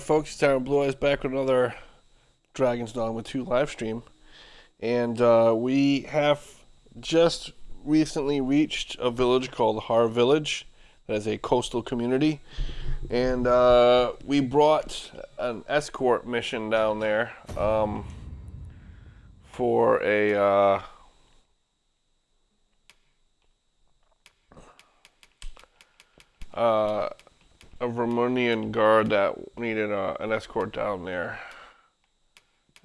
Folks, it's Tyron Blue Eyes back with another Dragon's Dogma 2 live stream. And we have just recently reached a village called Harve Village. That is a coastal community. And we brought an escort mission down there for a Vermonian guard that needed an escort down there.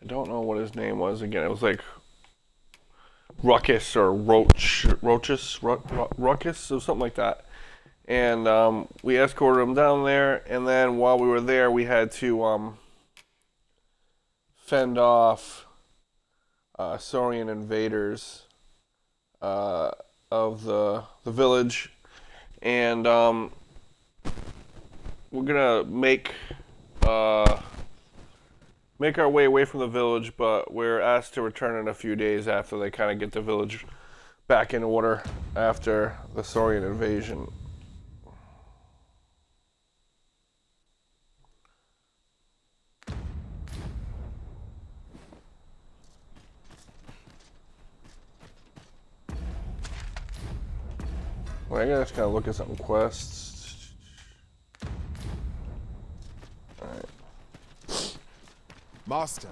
I don't know what his name was again. It was like Ruckus or Ruckus or something like that. And we escorted him down there, and then while we were there, we had to fend off Saurian invaders of the village, and we're gonna make our way away from the village, but we're asked to return in a few days after they kind of get the village back in order after the Saurian invasion. Well, I gotta just kind of look at some quests. Master,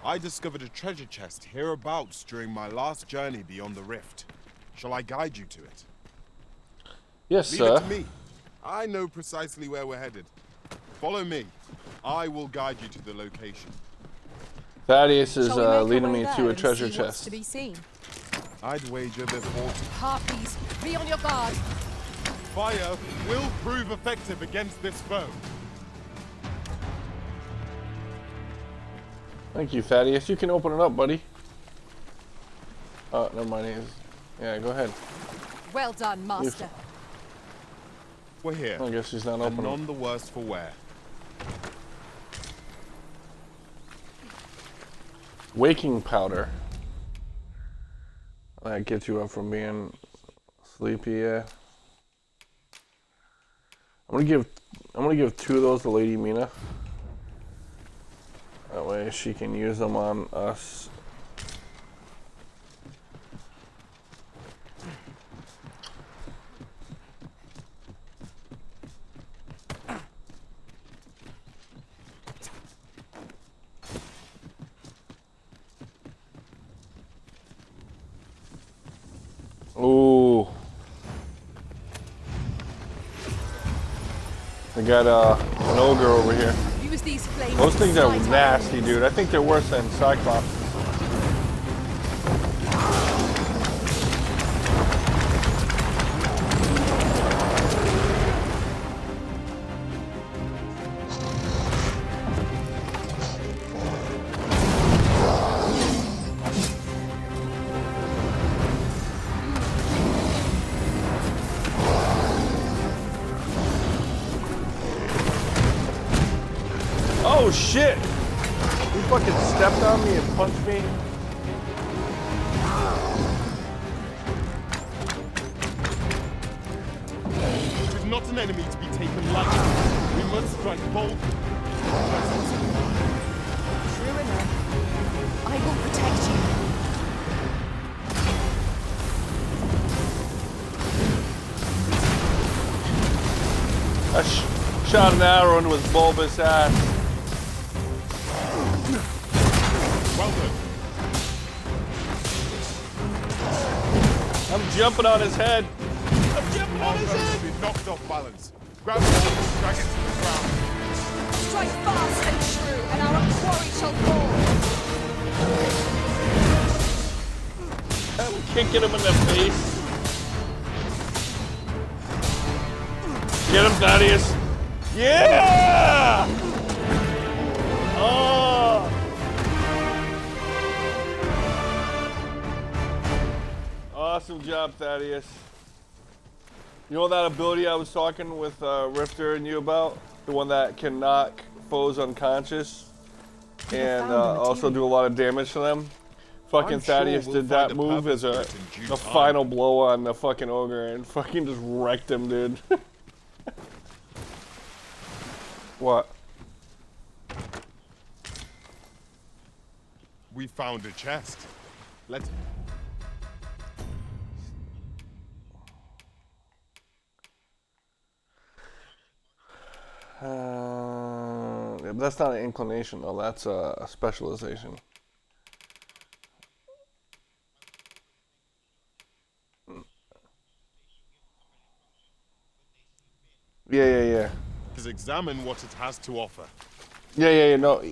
I discovered a treasure chest hereabouts during my last journey beyond the rift. Shall I guide you to it? Yes, Leave sir. it to me. I know precisely where we're headed. Follow me. I will guide you to the location. Thaddeus is Shall we make our leading way me there to a and treasure see what's chest. to be seen? I'd wager they're fought. Harpies, be on your guard. Fire will prove effective against this foe. Thank you, Thaddeus. You can open it up, buddy. Oh, never mind. Yeah, go ahead. Well done, Master. We're here. I guess he's not And opening. none the worse for wear. Waking powder. That gets you up from being sleepy. Yeah. I'm gonna give 2 of those to Lady Mina. That way she can use them on us. Ooh. We got an ogre over here. Use these flames. Those things are to nasty, dude. I think they're worse than Cyclops. Oh shit! He fucking stepped on me and punched me. It is not an enemy to be taken lightly. We must strike boldly. True enough. I will protect you. I shot an arrow into his bulbous ass. Well done. I'm jumping on his head. I'm jumping on his Harve head. has been knocked off balance. Grab hold and drag it to the ground. Strike fast and true, and our quarry shall fall. I'm kicking him in the face. Get him, Thaddeus. Yeah! Oh! Awesome job, Thaddeus. You know that ability I was talking with Rifter and you about? The one that can knock foes unconscious and also do a lot of damage to them? Fucking I'm sure Thaddeus we'll did that find a move as purpose a for it in due the time. final blow on the fucking ogre and fucking just wrecked him, dude. What? We found a chest. Let's... Yeah, but that's not an inclination, though. That's a specialization. Yeah. Let's examine what it has to offer. Yeah. No,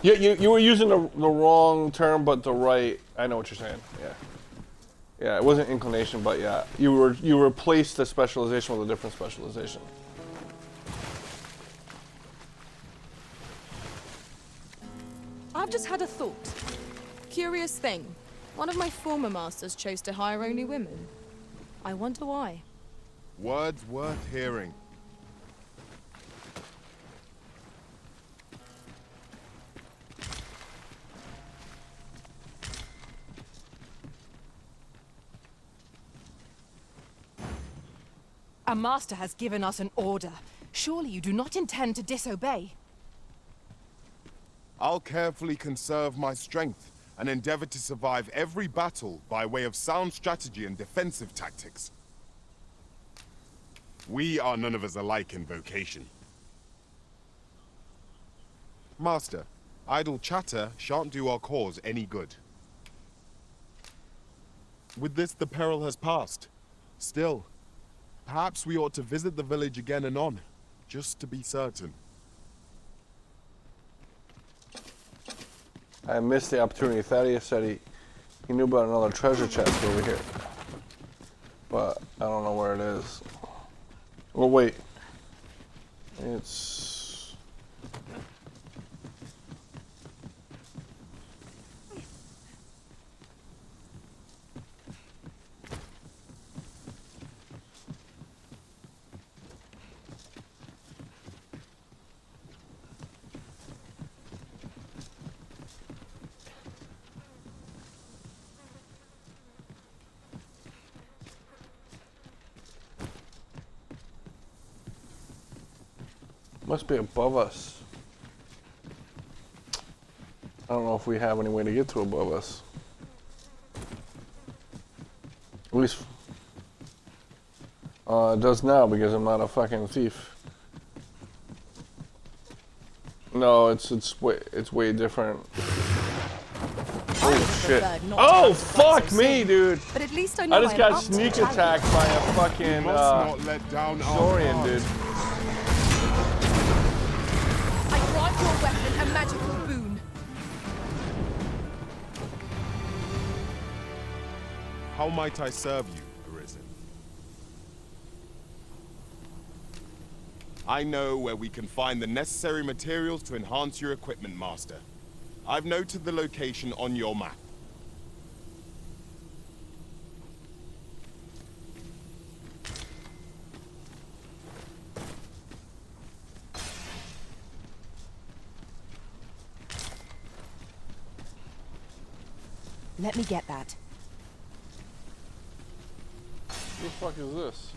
you were using the wrong term, but the right. I know what you're saying. Yeah, it wasn't inclination, but yeah, you replaced the specialization with a different specialization. I've just had a thought. Curious thing. One of my former masters chose to hire only women. I wonder why. Words worth hearing. A master has given us an order. Surely you do not intend to disobey. I'll carefully conserve my strength and endeavor to survive every battle by way of sound strategy and defensive tactics. We are none of us alike in vocation. Master, idle chatter shan't do our cause any good. With this, the peril has passed. Still, perhaps we ought to visit the village again anon, just to be certain. I missed the opportunity. Thaddeus said he knew about another treasure chest over here, but I don't know where it is. Well, wait. It's... must be above us. I don't know if we have any way to get to above us. At least it does now because I'm not a fucking thief. No, it's way different. Oh shit! Oh fuck me, dude! But at least I know I just I'm got up to the sneak challenge. attacked by a fucking Must not let down our Saurian, guard. dude. I grant your weapon a magical boon. How might I serve you, Arisen? I know where we can find the necessary materials to enhance your equipment, Master. I've noted the location on your map. Let me get that. What the fuck is this?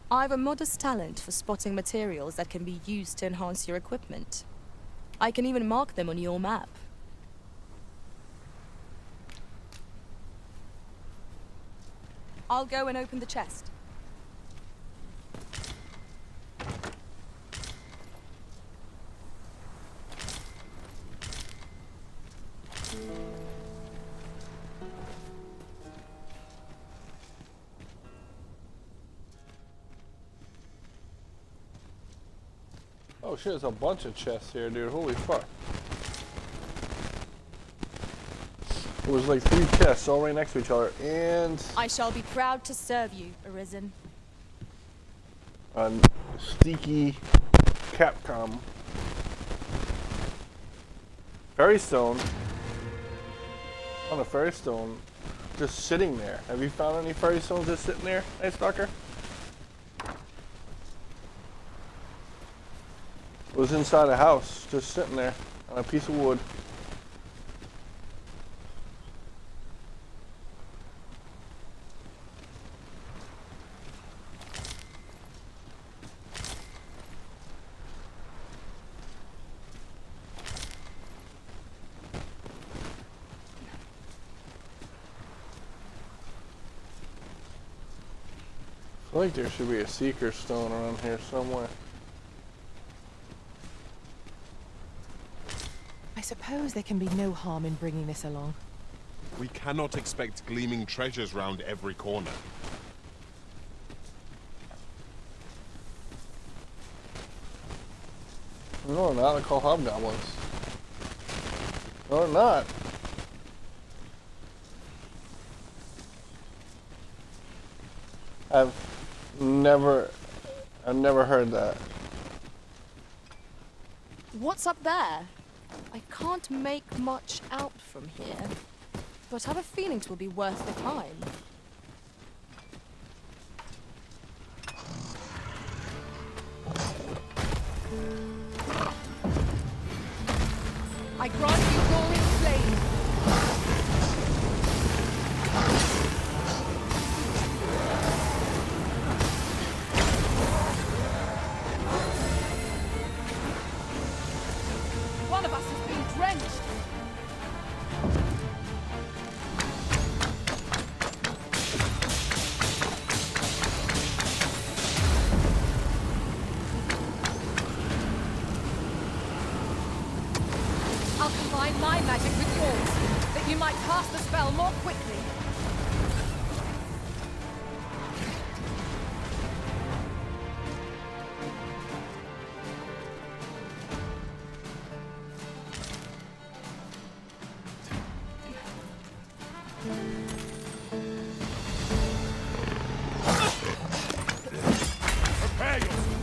I've a modest talent for spotting materials that can be used to enhance your equipment. I can even mark them on your map. I'll go and open the chest. Oh shit, there's a bunch of chests here, dude. Holy fuck. It was like 3 chests all right next to each other, and I shall be proud to serve you, Arisen. a sneaky Capcom fairy stone. On a fairy stone, just sitting there. Have you found any fairy stones just sitting there, Night Stalker? It was inside a house, just sitting there on a piece of wood. feel like there should be a seeker stone around here somewhere. I suppose there can be no harm in bringing this along. We cannot expect gleaming treasures round every corner. No, they're not. They're called hobgoblins. No, they're not. I've never heard that. What's up there? I can't make much out from here, but I have a feeling it will be worth the climb. I grant you roaring flame. One of us has been drenched. I'll combine my magic with yours, that you might cast the spell more quickly. Prepare yourself!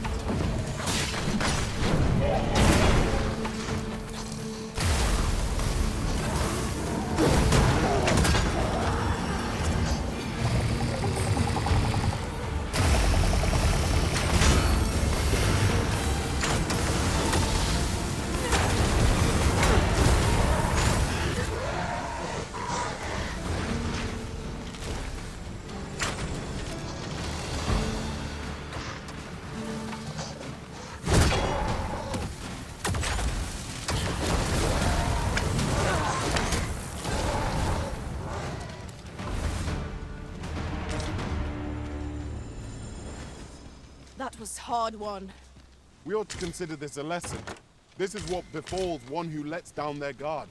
That was hard won. We ought to consider this a lesson. This is what befalls one who lets down their guard.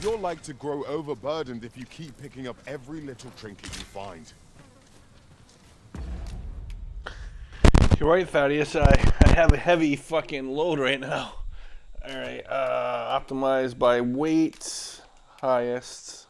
You're like to grow overburdened if you keep picking up every little trinket you find. You're right, Thaddeus. I have a heavy fucking load right now. Alright, optimized by weight, highest.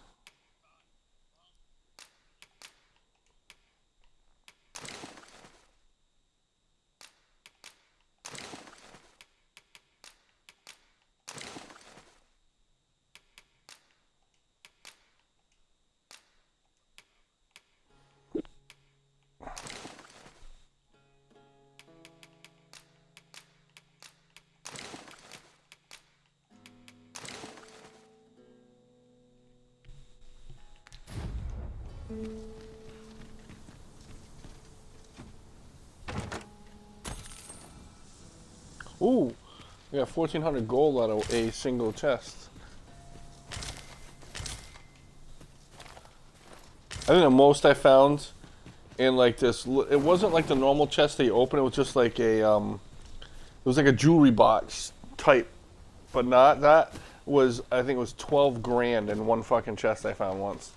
Ooh, we got 1,400 gold out of a single chest. I think the most I found in like this, it wasn't like the normal chest that you open. It was just like a, it was like a jewelry box type, but not that. Was I think it was 12 grand in one fucking chest I found once.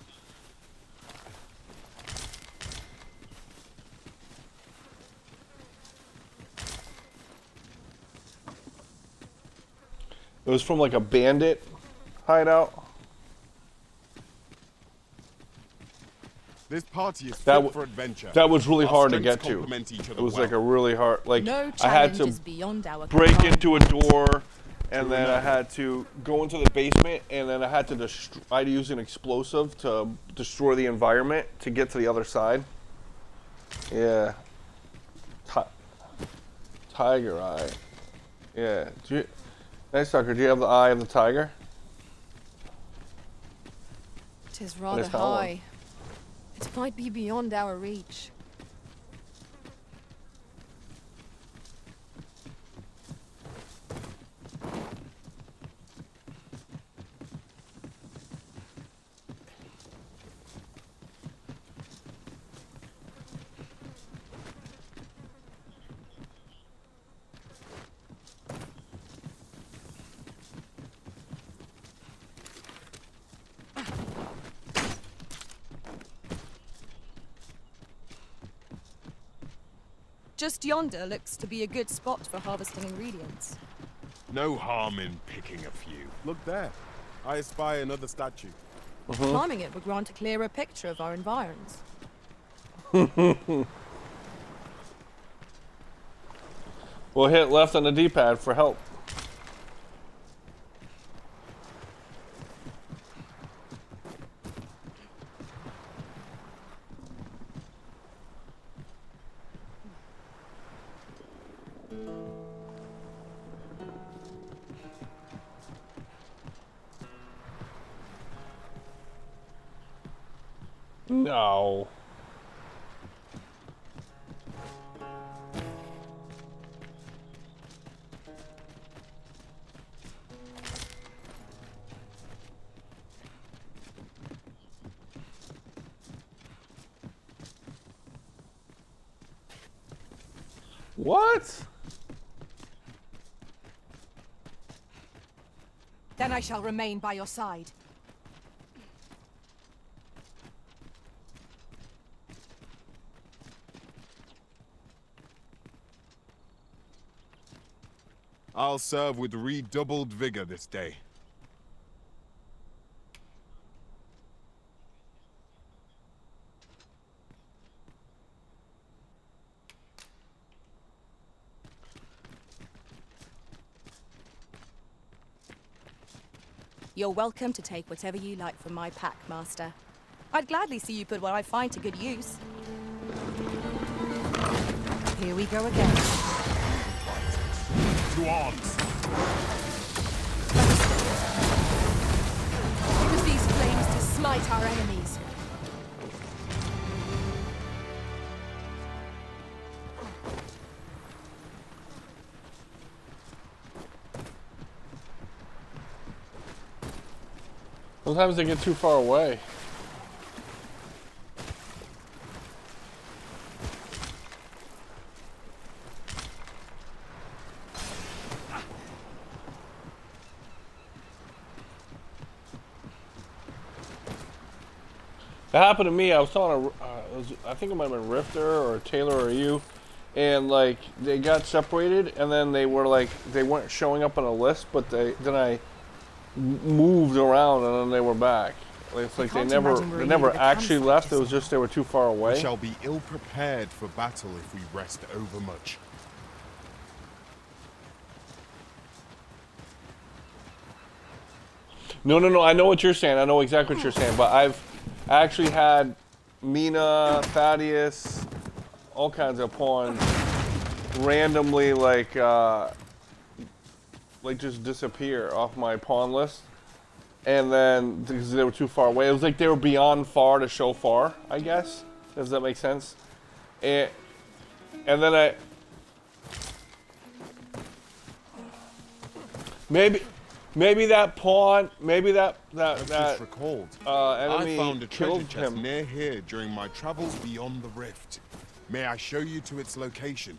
It was from like a bandit hideout. This party is That fit for adventure. That was really Our hard to strengths get to. complement each other It was well. like a really hard, like No I had challenge to is beyond our break command. into a door, and True then I enough. had to go into the basement, and then I had to I had to use an explosive to destroy the environment to get to the other side. Yeah. Tiger eye. Yeah. Nice sucker. Do you have the eye of the tiger? It is rather is that one? high. It might be beyond our reach. Just yonder looks to be a good spot for harvesting ingredients. No harm in picking a few. Look there. I espy another statue. Climbing it would grant a clearer picture of our environs. We'll hit left on the D-pad for help. No. What? Then I shall remain by your side. I'll serve with redoubled vigor this day. You're welcome to take whatever you like from my pack, Master. I'd gladly see you put what I find to good use. Here we go again. To arms! Use these flames to smite our enemies. Sometimes they get too far away. That happened to me. I was telling I think it might have been Rifter or Taylor or you, and like they got separated, and then they were like they weren't showing up on a list, but then I moved around, and then they were back. Like, it's like they never actually left. It was just they were too far away. We shall be ill prepared for battle if we rest overmuch. No. I know what you're saying. I know exactly what you're saying. But I've actually had Mina, Thaddeus, all kinds of pawns randomly like just disappear off my pawn list, and then because they were too far away, it was like they were beyond far to show far. I guess, does that make sense? And then maybe that pawn, that recalled. enemy I found a treasure killed chest him. near here during my travels beyond the rift. May I show you to its location?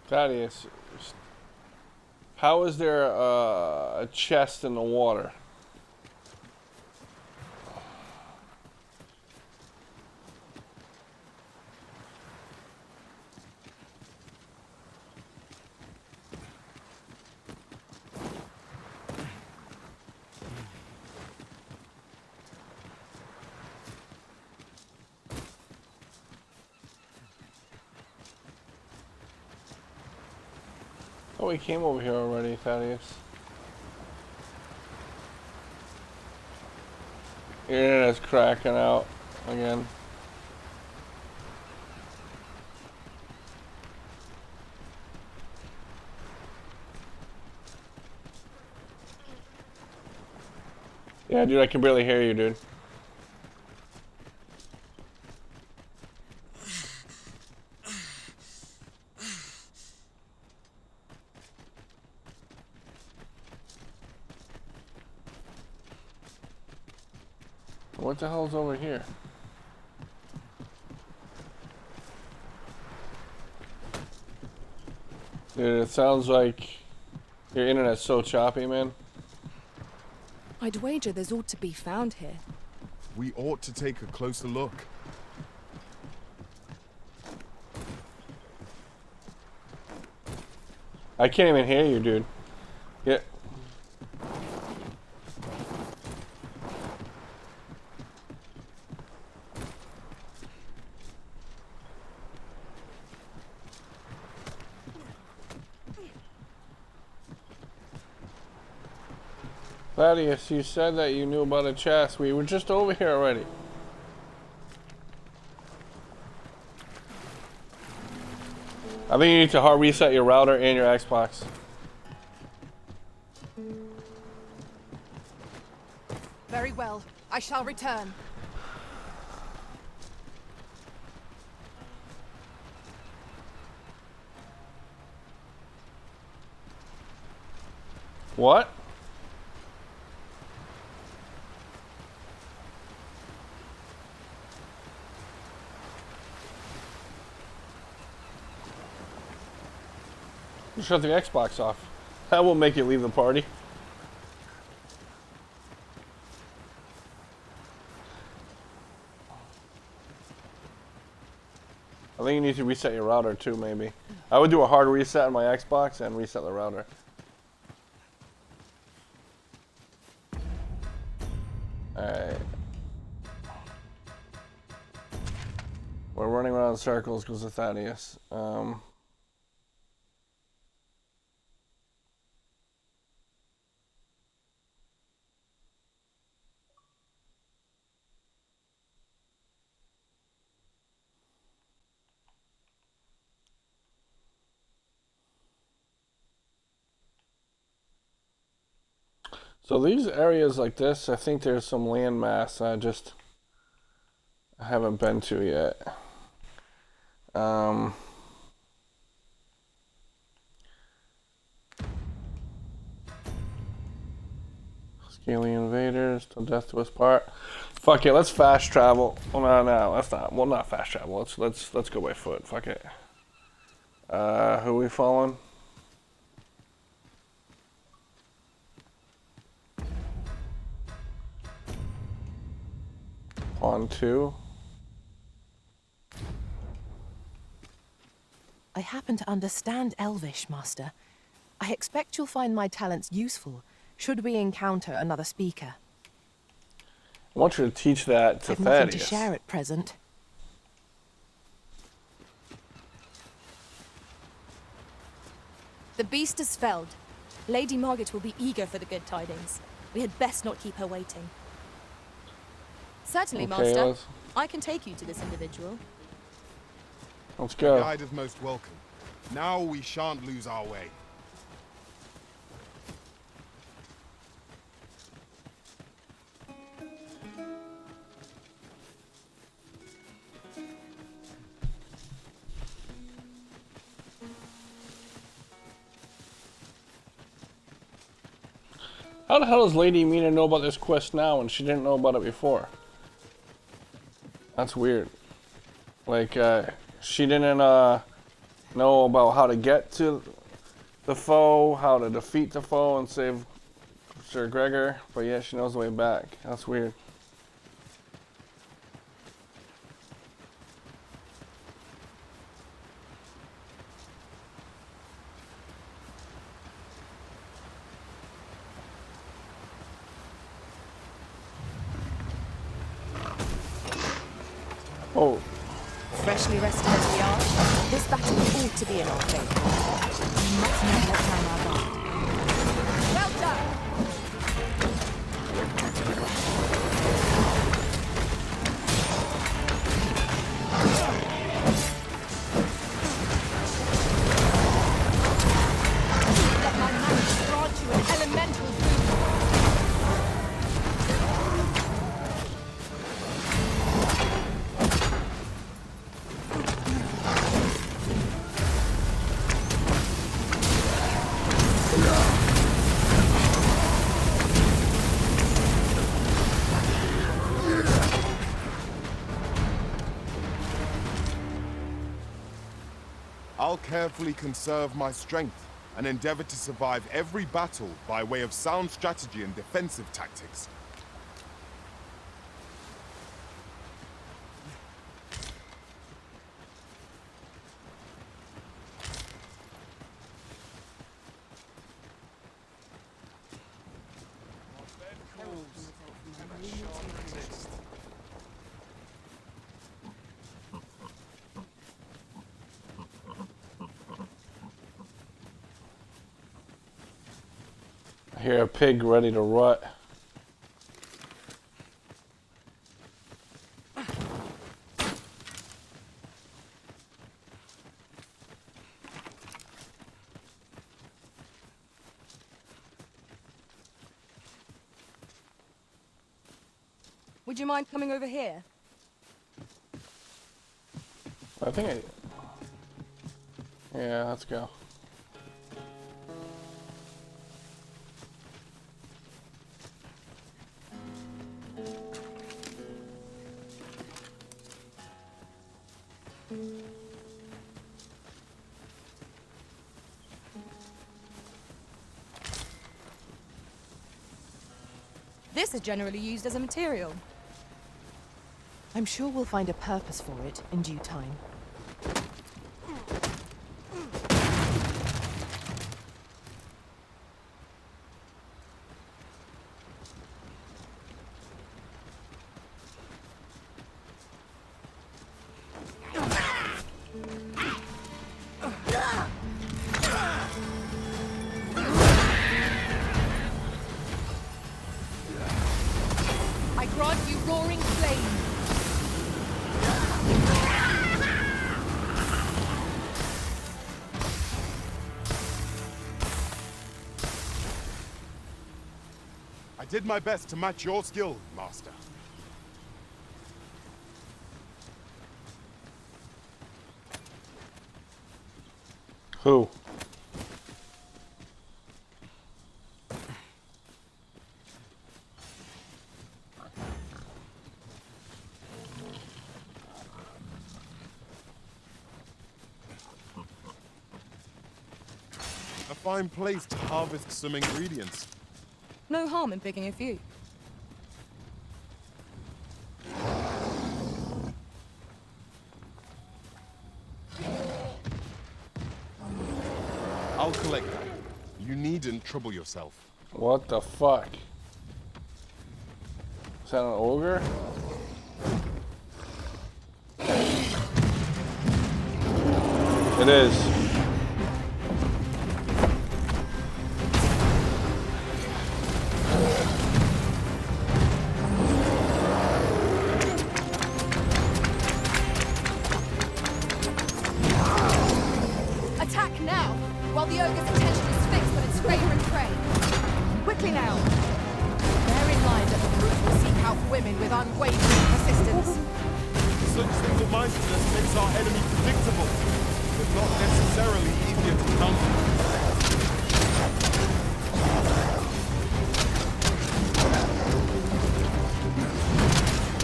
Thaddeus, how is there a chest in the water? Oh, we came over here already, Thaddeus. Internet's cracking out. again. Yeah, dude, I can barely hear you, dude. What the hell's over here? Dude, it sounds like your internet's so choppy, man. I'd wager there's ought to be found here. We ought to take a closer look. I can't even hear you, dude. Yeah. Thaddeus, you said that you knew about a chest. We were just over here already. I think you need to hard reset your router and your Xbox. Very well. I shall return. What? Shut the Xbox off. That will make you leave the party. I think you need to reset your router too, maybe. I would do a hard reset on my Xbox and reset the router. Alright. We're running around in circles because of Thaddeus. So these areas like this, I think there's some land mass I haven't been to yet. Scaly invaders till death do us part. Fuck it, let's fast travel. Well, no, let's not. Well, not fast travel. Let's go by foot. Fuck it. Who are we following? Pawn 2. I happen to understand Elvish, Master. I expect you'll find my talents useful, should we encounter another speaker. I want you to teach that to I've nothing to Thaddeus. share at present. The beast is felled. Lady Margaret will be eager for the good tidings. We had best not keep her waiting. Certainly, Okay, Master. I can take you to this individual. Let's The go. guide is most welcome. Now we shan't lose our way. How the hell does Lady Mina know about this quest now and she didn't know about it before? That's weird. Like, she didn't know about how to get to the foe, how to defeat the foe and save Sir Gregor, but yet she knows the way back. That's weird. Oh, Freshly rested as we are, this battle ought to be in our favor. We must not let down our guard. Well done! I'll carefully conserve my strength and endeavor to survive every battle by way of sound strategy and defensive tactics. I hear a pig ready to rut. Would you mind coming over here? I think I... Yeah, let's go. This is generally used as a material. I'm sure we'll find a purpose for it in due time. I grant you roaring flame. I did my best to match your skill, Master. Who? A fine place to harvest some ingredients. No harm in picking a few. I'll collect them. You needn't trouble yourself. What the fuck? Is that an ogre? It is. Attack now, while the ogre's attention is fixed on its favorite prey. Quickly now. Bear in mind that the brute will seek out women with unwavering persistence. Such single-mindedness makes our enemy predictable, but not necessarily easier to counter.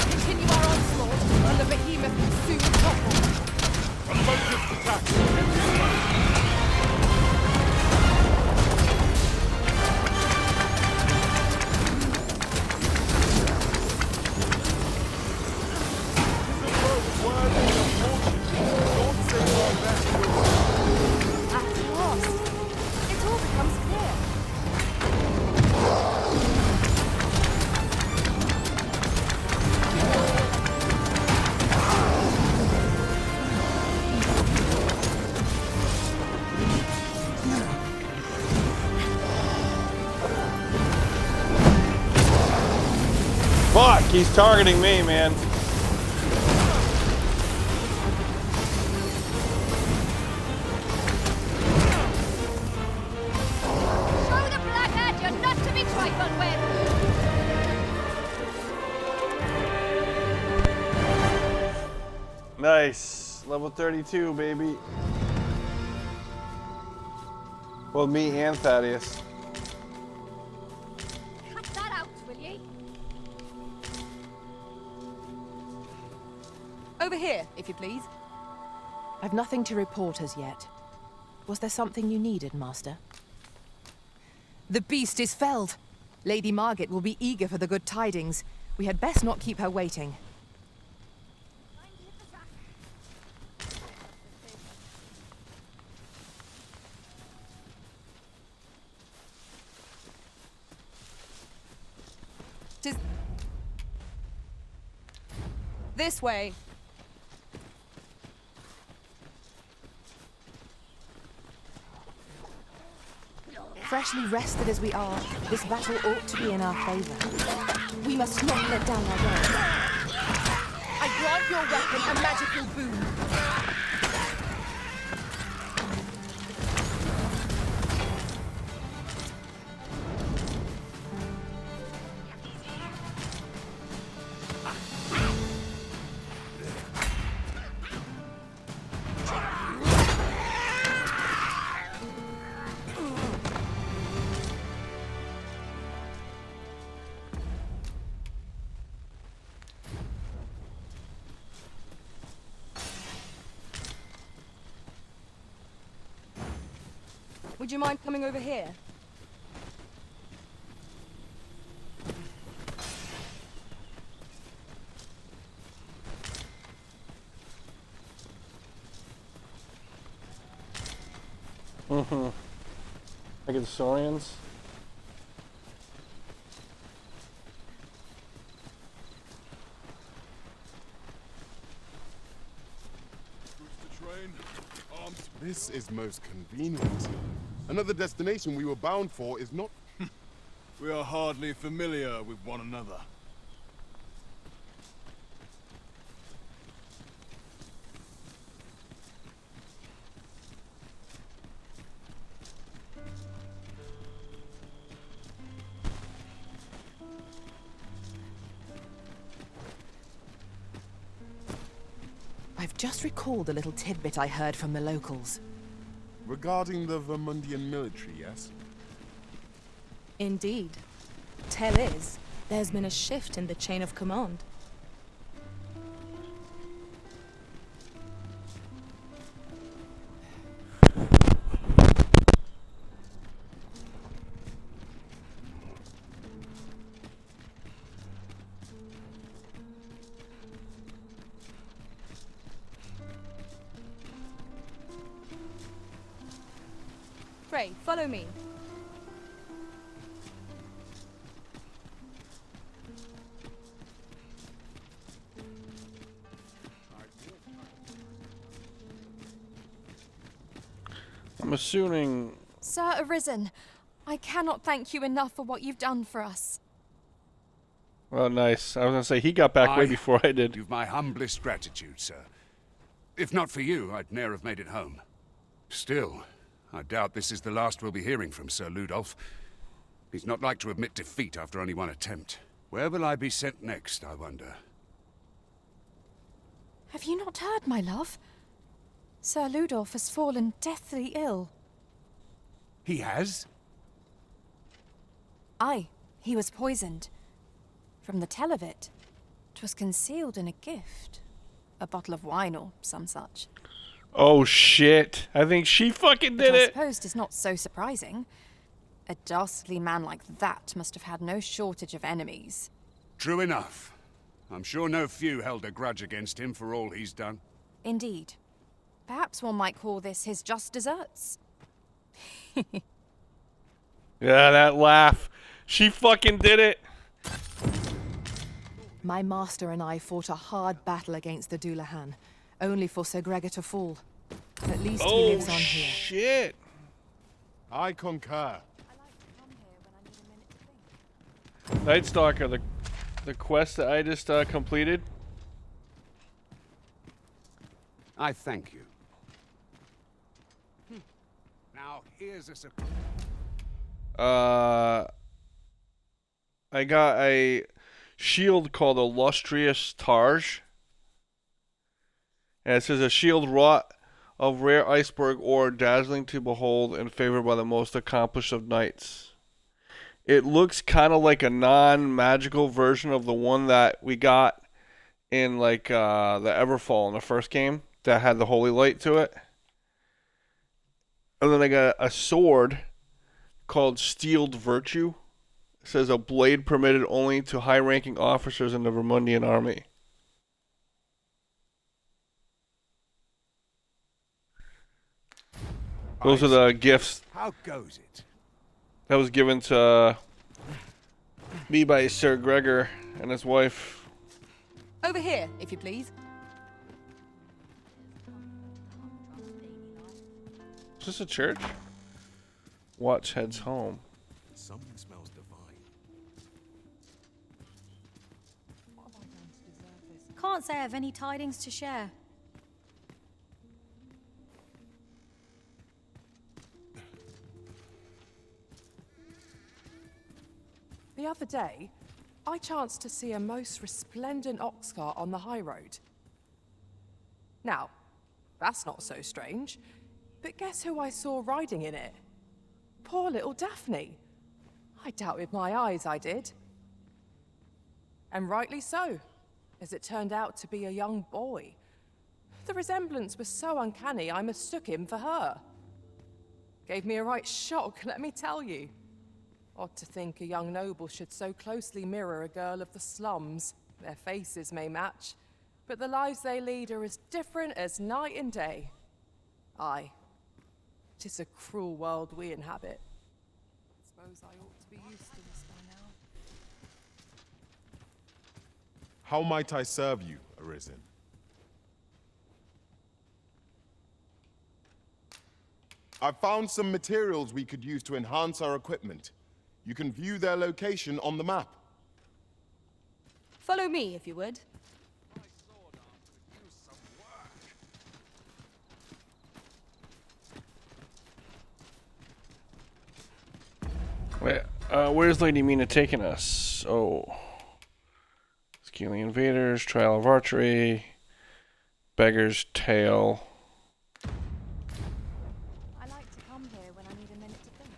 Continue our onslaught, and the behemoth will soon topple. A focused attack. At last, it all becomes clear. Fuck, he's targeting me, man. Show the blackguard you're not to be trifled with! Nice. Level 32, baby. Well, me and Thaddeus. Cut that out, will ye? Over here, if you please. I've nothing to report as yet. Was there something you needed, Master? The beast is felled. Lady Margaret will be eager for the good tidings. We had best not keep her waiting. Tis this way. Freshly rested as we are, this battle ought to be in our favor. We must not let down our guard. I grant your weapon a magical boon. Would you mind coming over here? Like the Saurians. This is most convenient. Another destination we were bound for is not... We are hardly familiar with one another. I've just recalled a little tidbit I heard from the locals. Regarding the Vermundian military, yes? Indeed. Tell is, there's been a shift in the chain of command. Pray, follow me. I'm assuming... Sir Arisen, I cannot thank you enough for what you've done for us. Oh, nice. I was going to say, he got back way before I did. You've my humblest gratitude, sir. If not for you, I'd ne'er have made it home. Still, I doubt this is the last we'll be hearing from Sir Ludolf. He's not like to admit defeat after only one attempt. Where will I be sent next, I wonder? Have you not heard, my love? Sir Ludolf has fallen deathly ill. He has? Aye, he was poisoned. From the tell of it, 'twas concealed in a gift. A bottle of wine or some such. Oh, shit. I think she fucking Which did I it. suppose is not so surprising. A dastardly man like that must have had no shortage of enemies. True enough. I'm sure no few held a grudge against him for all he's done. Indeed. Perhaps one might call this his just deserts. Yeah, that laugh. She fucking did it. My master and I fought a hard battle against the Doulahan, only for Sir Gregor to fall. At least he lives on here. Shit. I concur. Night Stalker, the quest that I just completed. I thank you. Now, here's a surprise. I got a shield called Illustrious Targe. And it says a shield wrought of rare iceberg ore, dazzling to behold and favored by the most accomplished of knights. It looks kind of like a non-magical version of the one that we got in like the Everfall in the first game that had the holy light to it. And then I got a sword called Steeled Virtue. It says a blade permitted only to high-ranking officers in the Vermundian army. Those are the gifts. How goes it? That was given to me by Sir Gregor and his wife. Over here, if you please. Is this a church? Watch heads home. Something smells divine. Can't say I have any tidings to share. The other day, I chanced to see a most resplendent ox cart on the high road. Now, that's not so strange, but guess who I saw riding in it? Poor little Daphne. I doubted my eyes, I did. And rightly so, as it turned out to be a young boy. The resemblance was so uncanny, I mistook him for her. Gave me a right shock, let me tell you. Odd to think a young noble should so closely mirror a girl of the slums. Their faces may match, but the lives they lead are as different as night and day. Aye, 'tis a cruel world we inhabit. Suppose I ought to be used to this by now. How might I serve you, Arisen? I've found some materials we could use to enhance our equipment. You can view their location on the map. Follow me, if you would. Wait, where's Lady Mina taking us? Oh. Scaly Invaders, Trial of Archery, Beggar's Tale. I like to come here when I need a minute to think.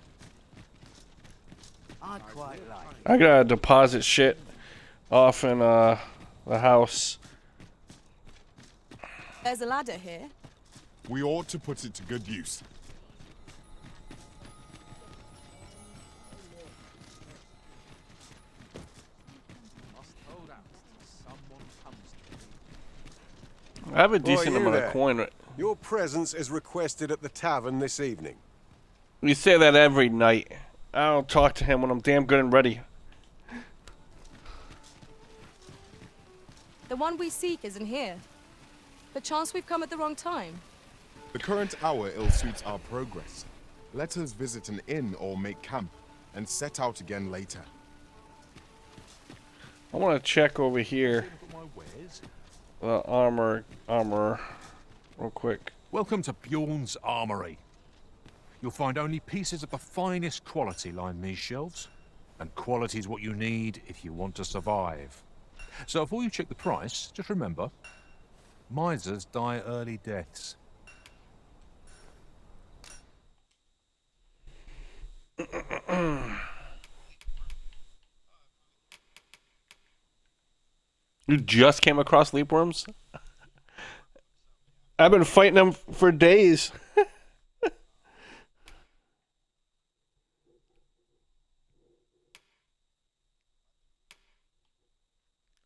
I quite like it. I gotta deposit shit off in the house. There's a ladder here. We ought to put it to good use. I have a decent you amount there. of coin. Your presence is requested at the tavern this evening. You say that every night. I don't talk to him when I'm damn good and ready. The one we seek isn't here. Perchance we've come at the wrong time. The current hour ill-suits our progress. Let us visit an inn or make camp, and set out again later. I want to check over here. The armor, real quick. Welcome to Bjorn's Armory. You'll find only pieces of the finest quality line these shelves, and quality is what you need if you want to survive. So before you check the price, just remember, misers die early deaths. You just came across leapworms? I've been fighting them for days.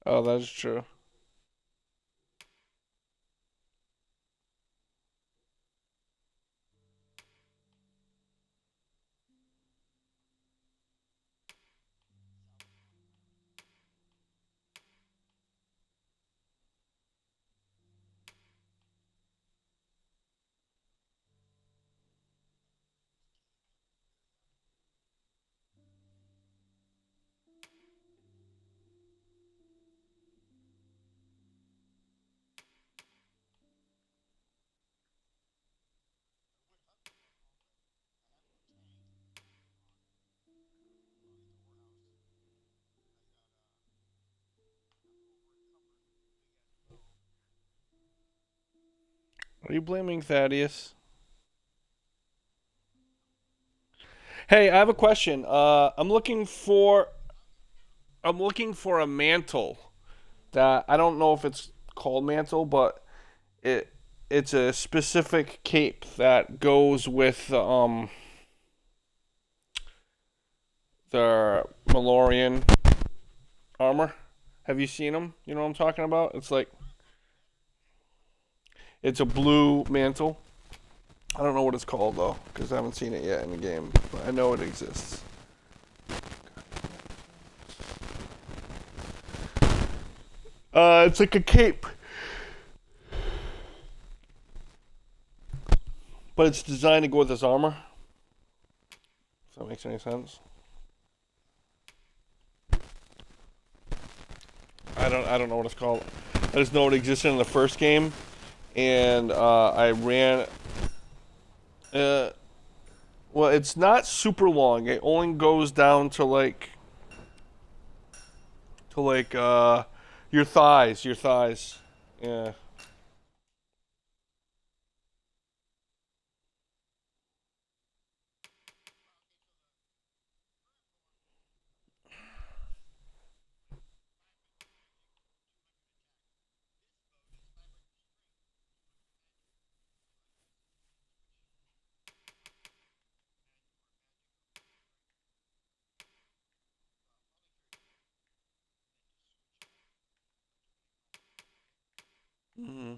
Oh, that's true. Are you blaming Thaddeus? Hey, I have a question. I'm looking for a mantle that I don't know if it's called mantle, but it's a specific cape that goes with the Malorian armor. Have you seen them? You know what I'm talking about? It's like it's a blue mantle. I don't know what it's called though, because I haven't seen it yet in the game, but I know it exists. It's like a cape, but it's designed to go with his armor. If that makes any sense. I don't know what it's called. I just know it existed in the first game, and I ran. Well, it's not super long. It only goes down to like your thighs. Your thighs. Yeah. Mm-hmm.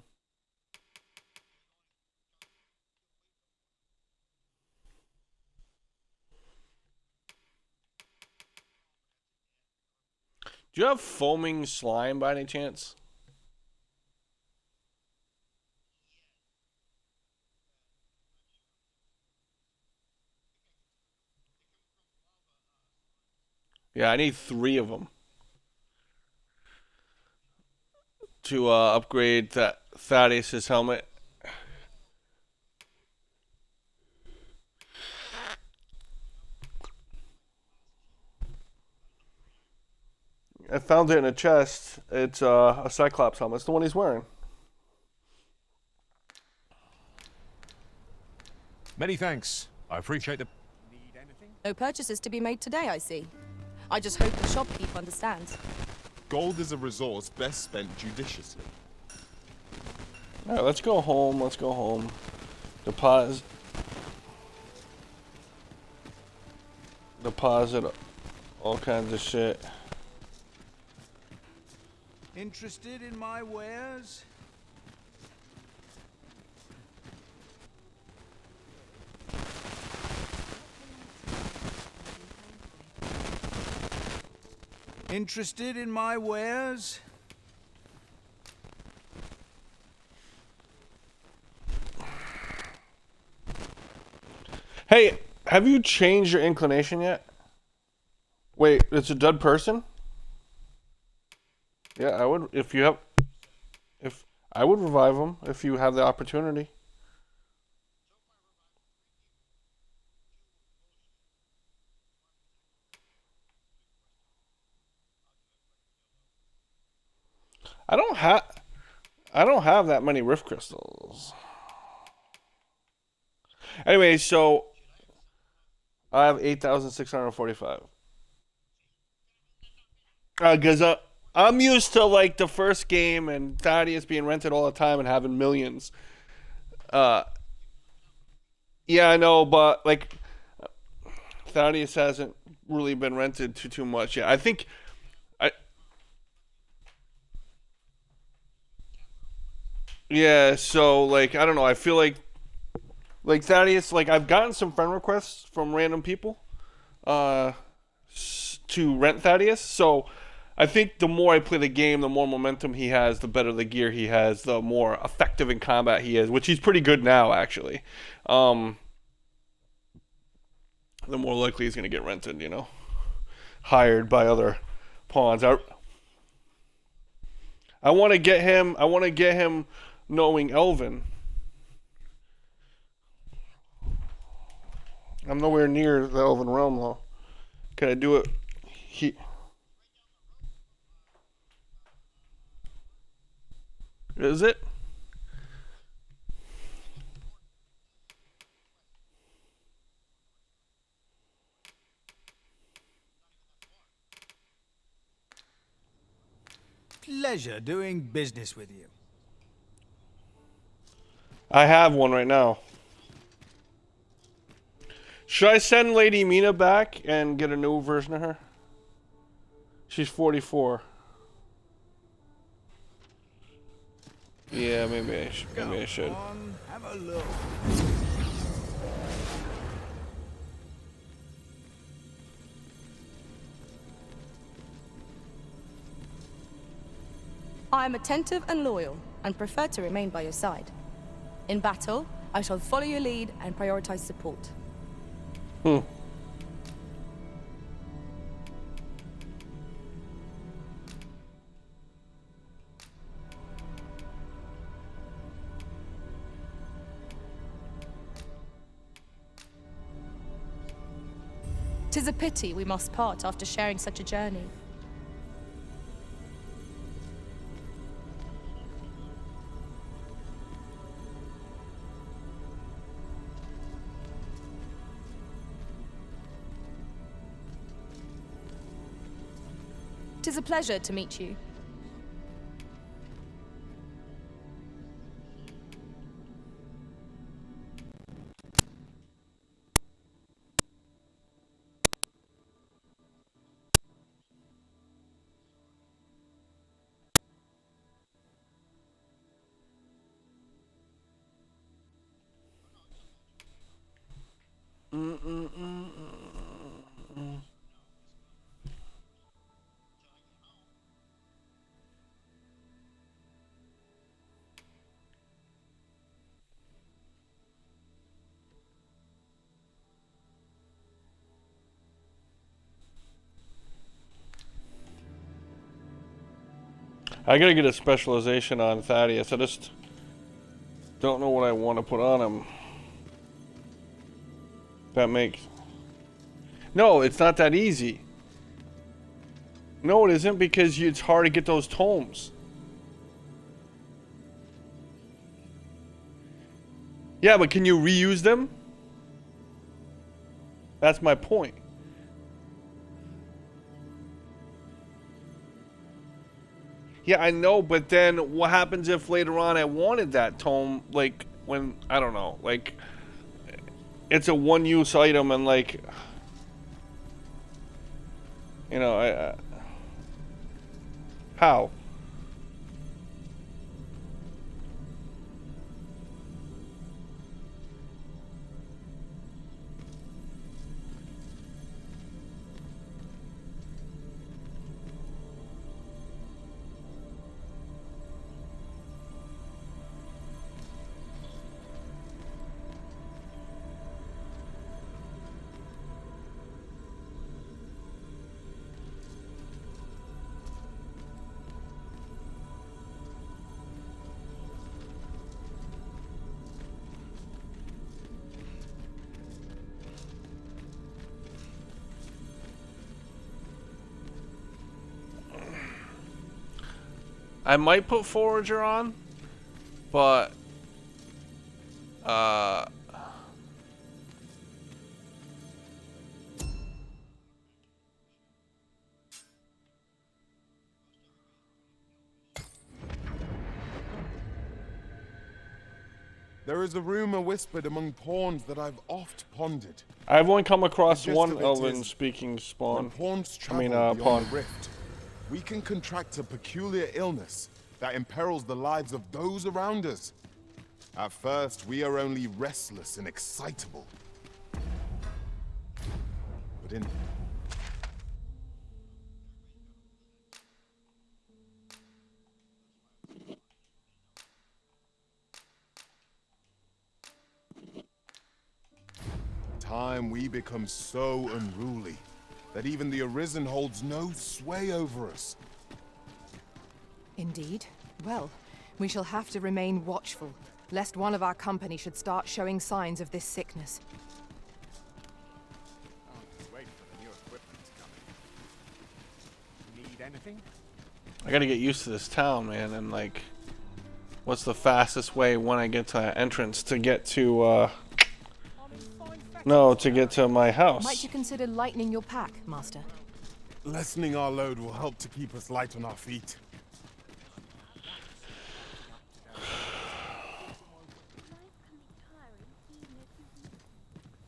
Do you have foaming slime by any chance? Yeah, I need 3 of them to upgrade that Thaddeus's helmet. I found it in a chest. It's a Cyclops helmet. It's the one he's wearing. Many thanks. I appreciate the... No purchases to be made today, I see. I just hope the shopkeep understands. Gold is a resource best spent judiciously. All right, let's go home. Let's go home. Deposit all kinds of shit. Interested in my wares? Interested in my wares? Hey, have you changed your inclination yet? Wait, it's a dead person? Yeah, I would if I would revive him if you have the opportunity. I don't have that many rift crystals. Anyway, so I have 8,645. Because I'm used to like the first game and Thaddeus being rented all the time and having millions. Yeah, I know, but like Thaddeus hasn't really been rented too much yet. I think I yeah. So like I don't know. I feel like Thaddeus. Like I've gotten some friend requests from random people to rent Thaddeus. So I think the more I play the game, the more momentum he has, the better the gear he has, the more effective in combat he is, which he's pretty good now, actually. The more likely he's going to get rented, you know, hired by other pawns. I want to get him. I want to get him knowing Elven. I'm nowhere near the Elven realm though. Can I do it? Is it? Pleasure doing business with you. I have one right now. Should I send Lady Mina back and get a new version of her? She's 44. Yeah, maybe I should. Maybe I should. Have a look. I am attentive and loyal, and prefer to remain by your side. In battle, I shall follow your lead and prioritize support. Hmm. Tis a pity we must part after sharing such a journey. Tis a pleasure to meet you. I gotta get a specialization on Thaddeus. I just don't know what I want to put on him. That makes... No, it's not that easy. No, it isn't, because it's hard to get those tomes. Yeah, but can you reuse them? That's my point. Yeah, I know, but then what happens if later on I wanted that tome, like, when, I don't know, like, it's a one-use item and, like, you know, how? I might put Forager on, but There is a rumor whispered among pawns that I've oft pondered. I've only come across The gist one of it elven is, speaking When spawn. pawns I travel mean, beyond pawn. the rift, we can contract a peculiar illness that imperils the lives of those around us. At first, we are only restless and excitable. But in time, we become so unruly that even the Arisen holds no sway over us. Indeed. Well, we shall have to remain watchful, lest one of our company should start showing signs of this sickness. Wait for the new equipment coming. Need anything? I gotta get used to this town, man, and like, what's the fastest way when I get to that entrance to get to, no, to get to my house? Might you consider lightening your pack, Master? Lessening our load will help to keep us light on our feet.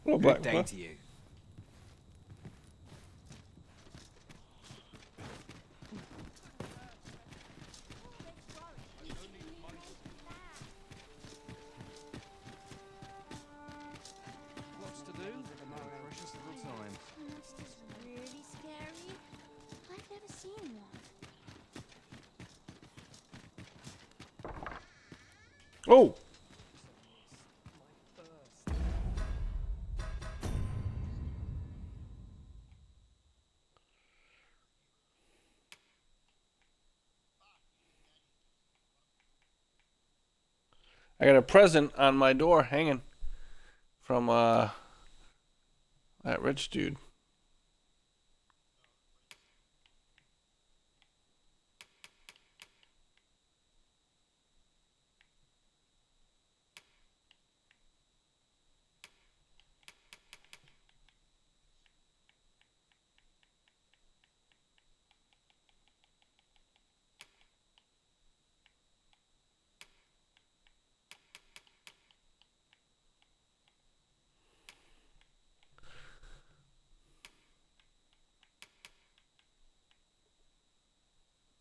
Hello, Good Black. day to you. Lots to do. Precious little time. Monsters really scary? I've never seen one. Oh! I got a present on my door hanging from that rich dude.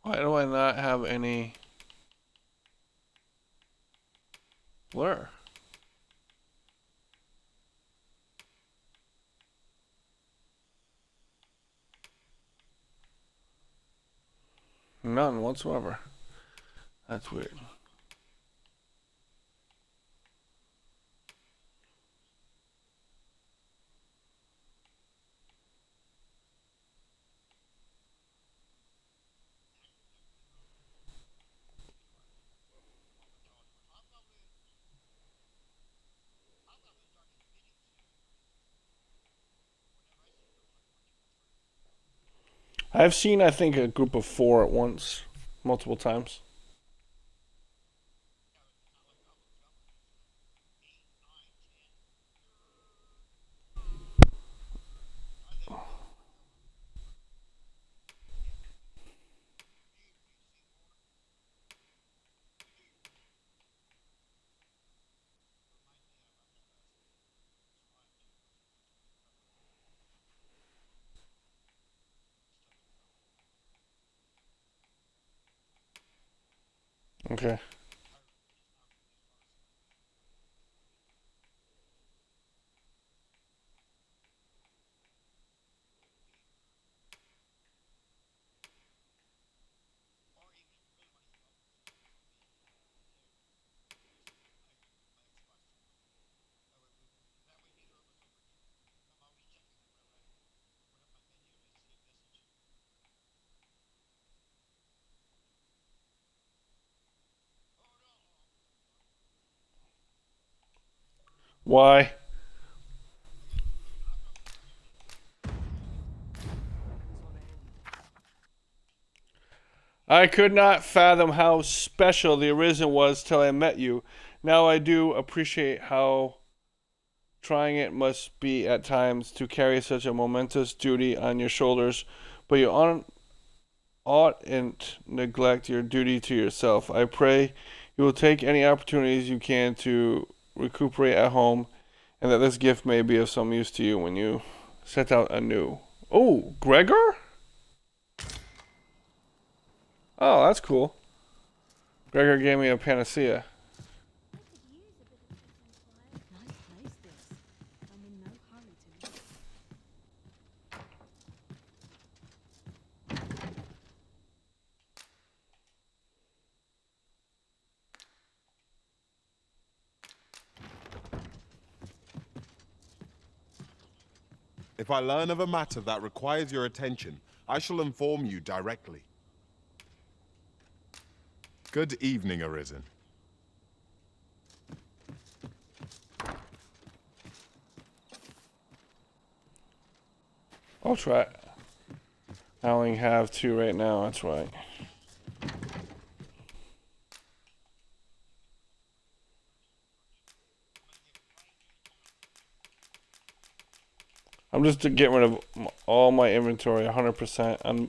Why do I not have any blur? None whatsoever. That's weird. I've seen, I think, a group of 4 at once, multiple times. Okay. Why? I could not fathom how special the Arisen was till I met you. Now I do appreciate how trying it must be at times to carry such a momentous duty on your shoulders, but you oughtn't neglect your duty to yourself. I pray you will take any opportunities you can to recuperate at home, and that this gift may be of some use to you when you set out anew. Oh, Gregor? Oh, that's cool. Gregor gave me a panacea. If I learn of a matter that requires your attention, I shall inform you directly. Good evening, Arisen. I'll try it. I only have 2 right now, that's right. I'm just getting rid of all my inventory 100% on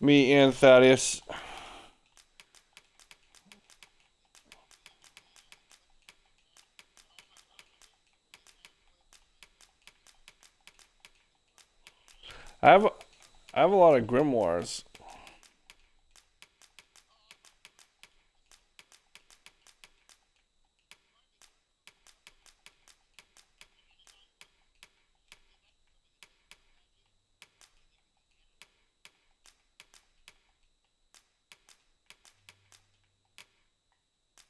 me and Thaddeus. I have a lot of grimoires.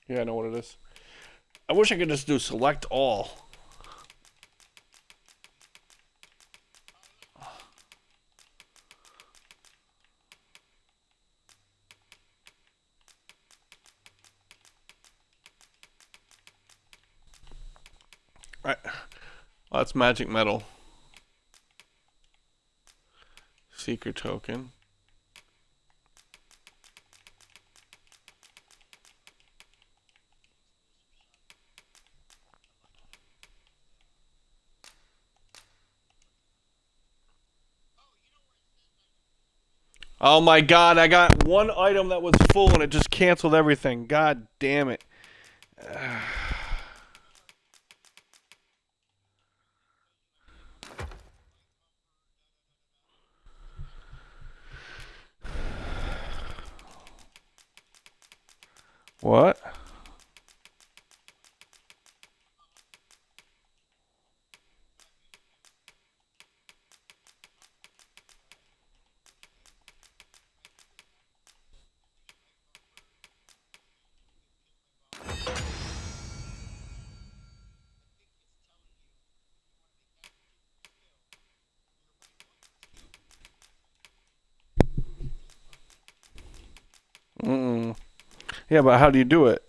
Yeah, I know what it is. I wish I could just do select all. Right. Oh, that's magic metal. Seeker token. Oh my god, I got one item that was full and it just canceled everything. God damn it. What? Mm-mm. Yeah, but how do you do it?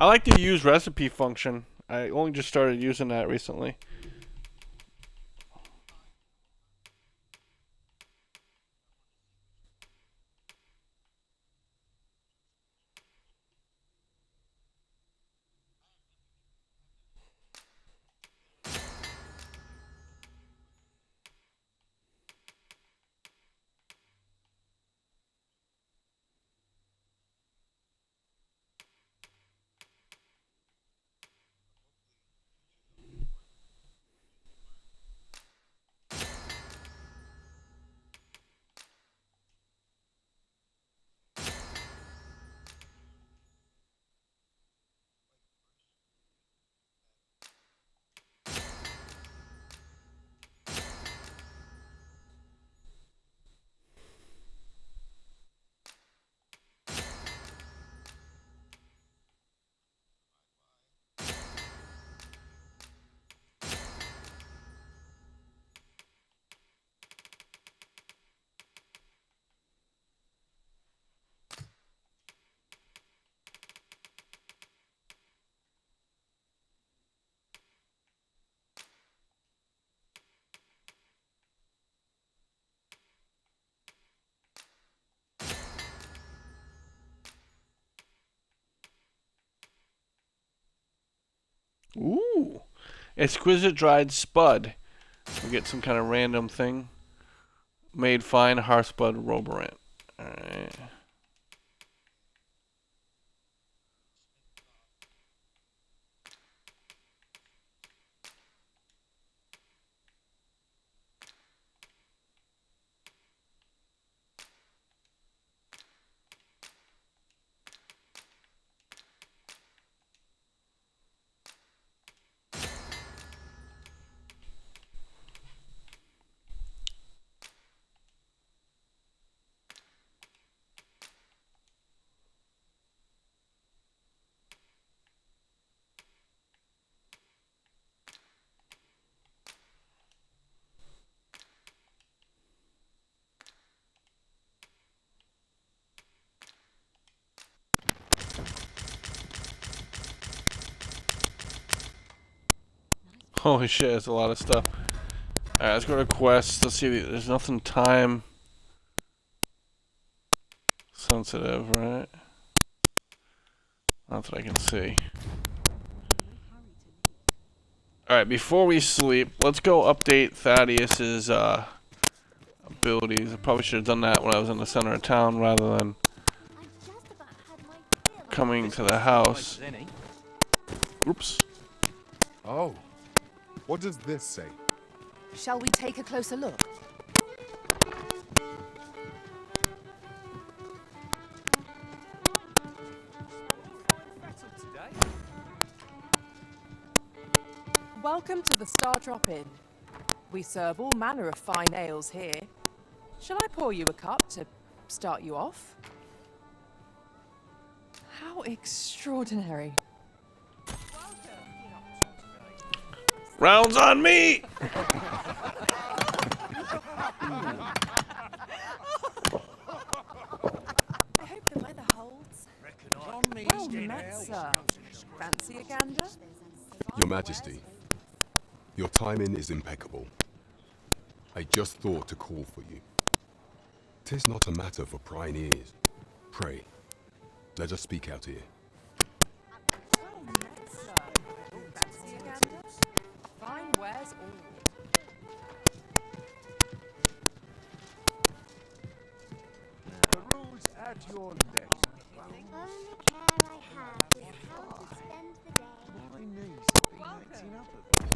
I like the use recipe function. I only just started using that recently. Ooh. Exquisite dried spud. We get some kind of random thing. Made fine hearthspud roborant. Alright. Holy shit, that's a lot of stuff. Alright, let's go to quests. Let's see, there's nothing time sensitive, right? Not that I can see. Alright, before we sleep, let's go update Thaddeus's abilities. I probably should have done that when I was in the center of town rather than coming to the house. Oops. Oh. What does this say? Shall we take a closer look? Welcome to the Star Drop Inn. We serve all manner of fine ales here. Shall I pour you a cup to start you off? How extraordinary. Rounds on me! I hope the weather holds. Well met, sir. Fancy a gander? Your Majesty, your timing is impeccable. I just thought to call for you. 'Tis not a matter for prying ears. Pray, let us speak out here. Well met, sir. Fancy a gander? Fine wares all. The rules at your desk. Only care I have is how to spend the day. My knees have been acting up a bit.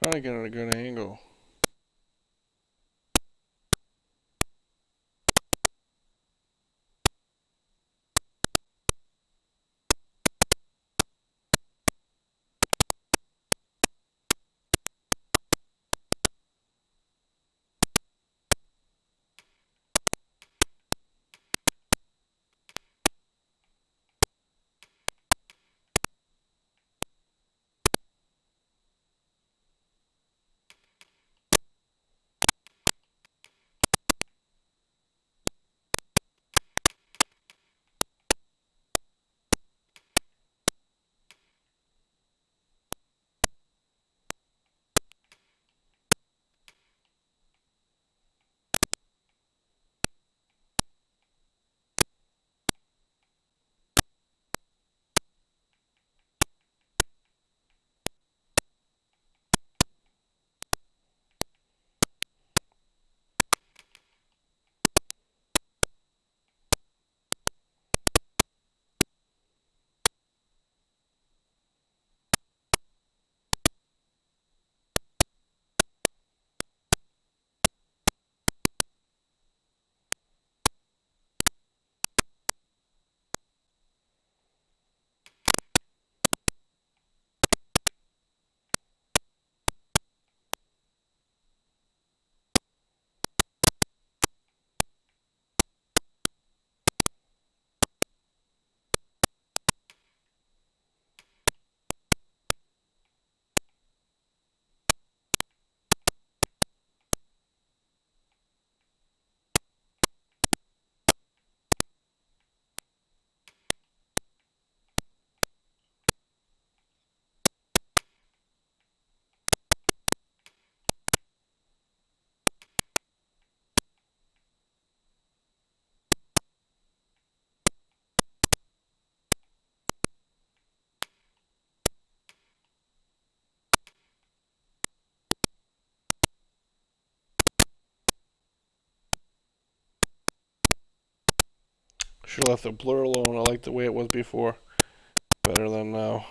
Trying to get at a good angle. Should have left the blur alone. I like the way it was before. Better than now.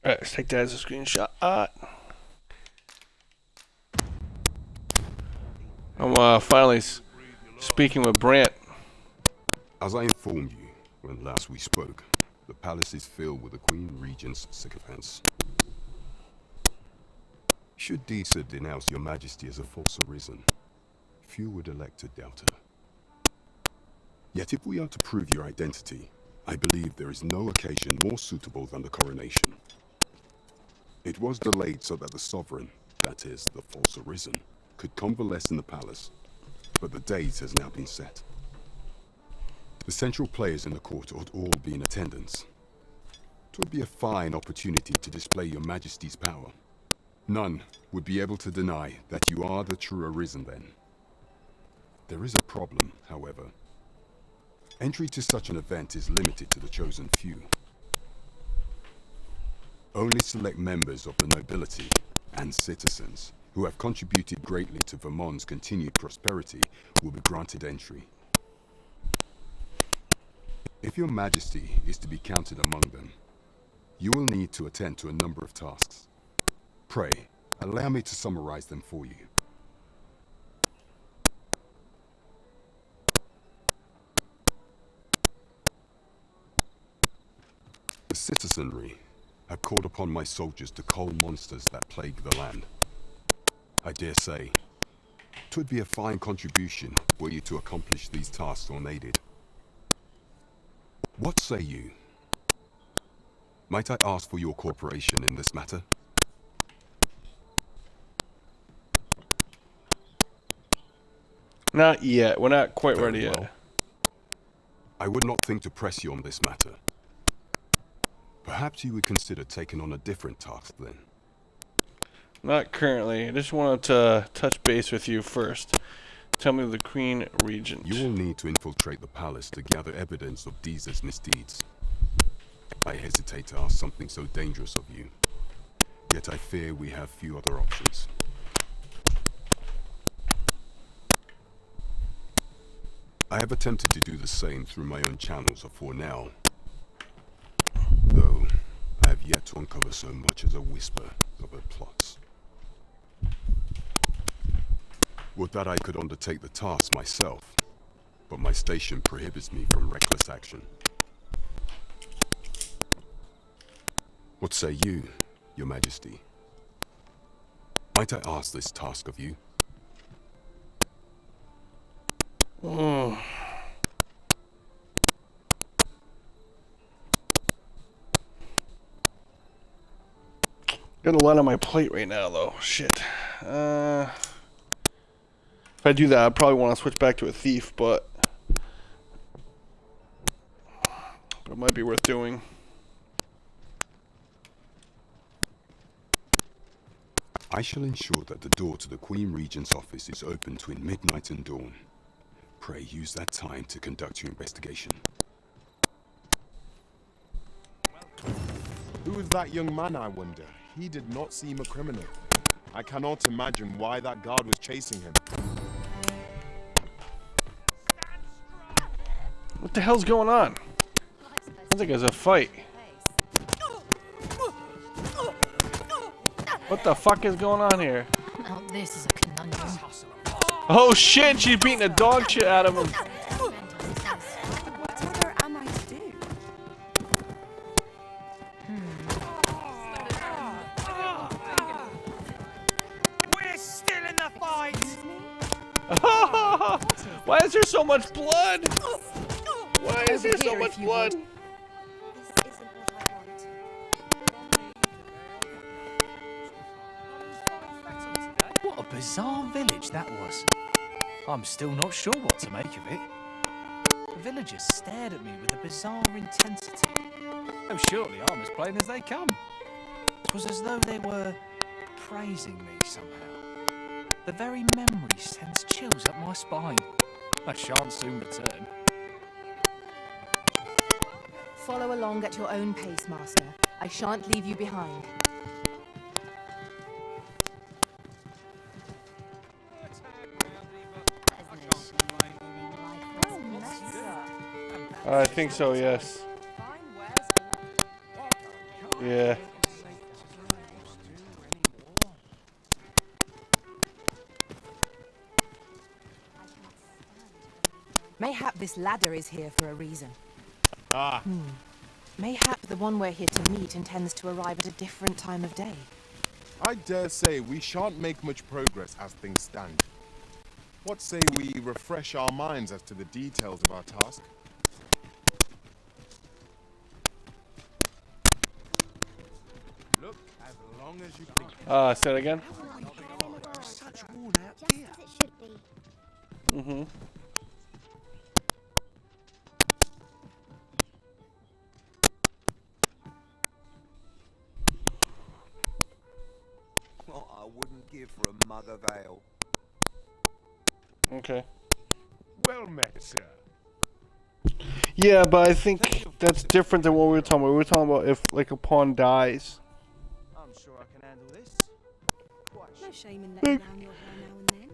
Alright, let's take that as a screenshot. I'm finally speaking with Brant. As I informed you when last we spoke, the palace is filled with the Queen Regent's sycophants. Should Disa denounce your majesty as a false arisen, few would elect to doubt her. Yet if we are to prove your identity, I believe there is no occasion more suitable than the coronation. It was delayed so that the sovereign, that is, the false arisen, could convalesce in the palace, but the date has now been set. The central players in the court ought all be in attendance. It would be a fine opportunity to display your majesty's power. None would be able to deny that you are the true arisen then. There is a problem, however. Entry to such an event is limited to the chosen few. Only select members of the nobility and citizens who have contributed greatly to Vermont's continued prosperity will be granted entry. If your majesty is to be counted among them, you will need to attend to a number of tasks. Pray, allow me to summarize them for you. The citizenry have called upon my soldiers to cull monsters that plague the land. I dare say, 'twould be a fine contribution were you to accomplish these tasks unaided. What say you? Might I ask for your cooperation in this matter? Not yet. We're not quite Very ready well. yet. I would not think to press you on this matter. Perhaps you would consider taking on a different task then. Not currently. I just wanted to touch base with you first. Tell me the Queen Regent. You will need to infiltrate the palace to gather evidence of Deez's misdeeds. I hesitate to ask something so dangerous of you, yet I fear we have few other options. I have attempted to do the same through my own channels for now, though I have yet to uncover so much as a whisper of her plots. Would that I could undertake the task myself, but my station prohibits me from reckless action. What say you, Your Majesty? Might I ask this task of you? Got a lot on my plate right now, though. Shit. If I do that, I'd probably want to switch back to a thief, but it might be worth doing. I shall ensure that the door to the Queen Regent's office is open between midnight and dawn. Pray use that time to conduct your investigation. Who is that young man, I wonder? He did not seem a criminal. I cannot imagine why that guard was chasing him. What the hell's going on? Sounds like there's a fight. What the fuck is going on here? Now this is a conundrum. Oh shit, she's beating the dog shit out of him. Whatever am I to do? We're still in the fight! Why is there so much blood? Why is there so much blood? This isn't what I want. What a bizarre village that was. I'm still not sure what to make of it. The villagers stared at me with a bizarre intensity. Oh, surely I'm as plain as they come. It was as though they were praising me somehow. The very memory sends chills up my spine. I shan't soon return. Follow along at your own pace, Master. I shan't leave you behind. I think so, yes. Yeah. Mayhap this ladder is here for a reason. Ah, Mayhap the one we're here to meet intends to arrive at a different time of day. I dare say we shan't make much progress as things stand. What say we refresh our minds as to the details of our task? Look, as long as you think. Say it again. Such worn out Just gear. as it should be. Mm-hmm. What I wouldn't give for a mug of ale. Okay. Well met, sir. Yeah, but I think that's different than what we were talking about. We were talking about if, like, a pawn dies. I'm sure I can handle this. No shame in letting down your hair now and then.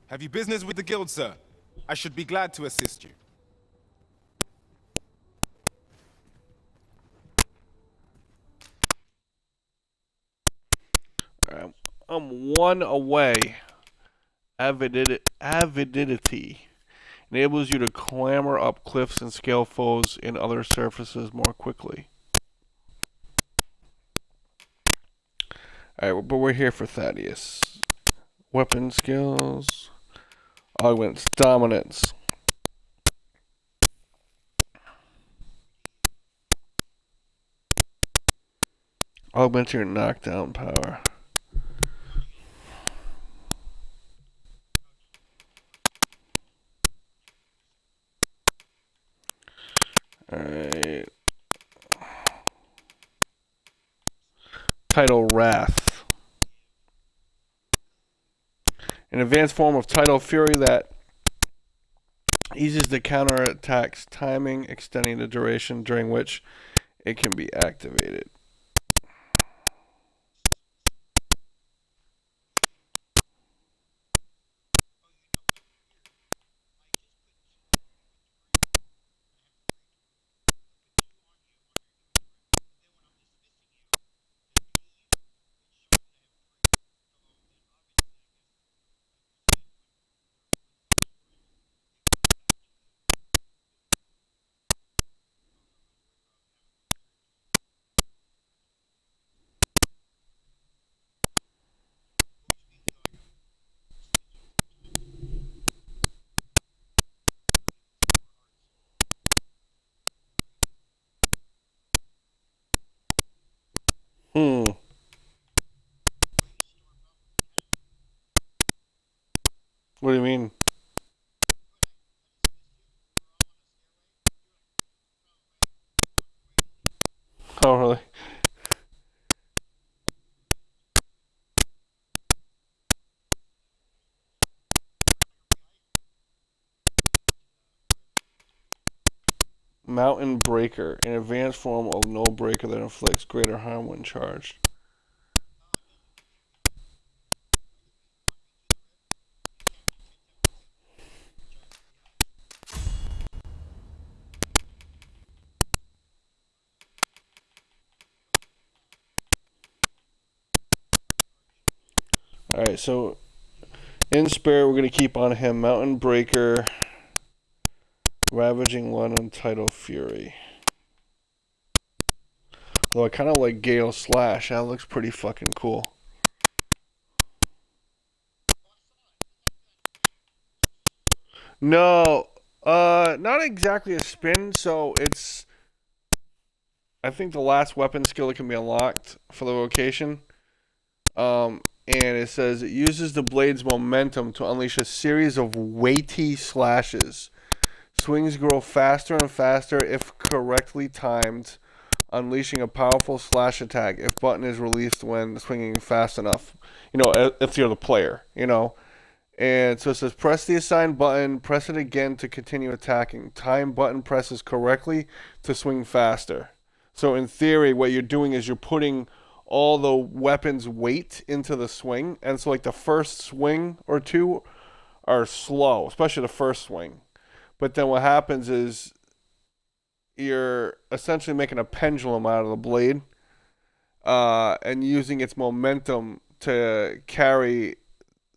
Have you business with the guild, sir? I should be glad to assist you. I'm one away. Avidity enables you to clamber up cliffs and scale foes in other surfaces more quickly. Alright, but we're here for Thaddeus. Weapon skills. Augments dominance. Augments your knockdown power. Alright. Title Wrath. An advanced form of Tidal Fury that eases the counterattack's timing, extending the duration during which it can be activated. What do you mean? Oh, really? Mountain Breaker, an advanced form of no breaker that inflicts greater harm when charged. Alright, so in Spirit, we're going to keep on him Mountain Breaker, Ravaging One, and Tidal Fury. Though I kind of like Gale Slash. That looks pretty fucking cool. No, not exactly a spin. So it's, I think the last weapon skill that can be unlocked for the vocation. And it says it uses the blade's momentum to unleash a series of weighty slashes. Swings grow faster and faster if correctly timed, unleashing a powerful slash attack if button is released when swinging fast enough. You know, if you're the player, you know. And so it says press the assigned button, press it again to continue attacking. Time button presses correctly to swing faster. So in theory, what you're doing is you're putting all the weapon's weight into the swing. And so like the first swing or two are slow, especially the first swing. But then what happens is you're essentially making a pendulum out of the blade and using its momentum to carry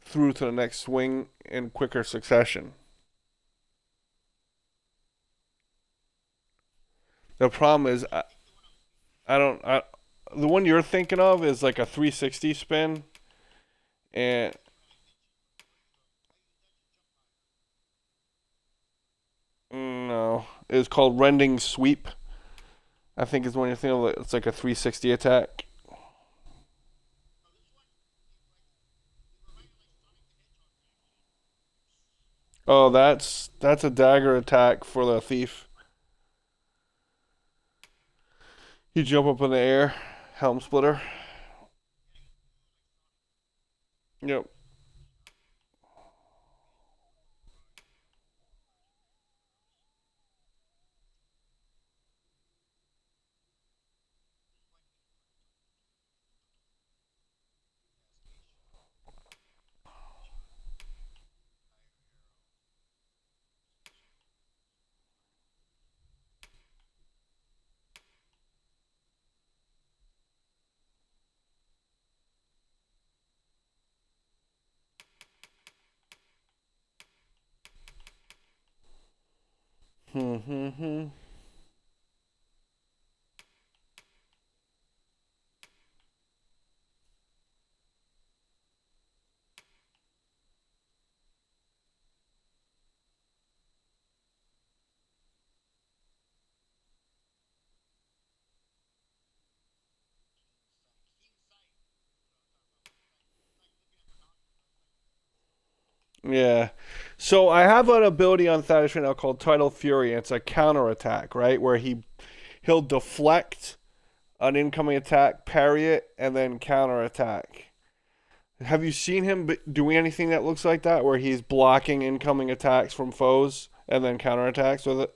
through to the next swing in quicker succession. The problem is, the one you're thinking of is like a 360 spin, and no, it's called Rending Sweep. I think is the one you're thinking of. It's like a 360 attack. Oh, that's a dagger attack for the thief. You jump up in the air, helm splitter. Yep. Hmm. Yeah. So I have an ability on Thaddeus right now called Tidal Fury. It's a counterattack, right? Where he'll deflect an incoming attack, parry it, and then counterattack. Have you seen him doing anything that looks like that, where he's blocking incoming attacks from foes and then counterattacks with it?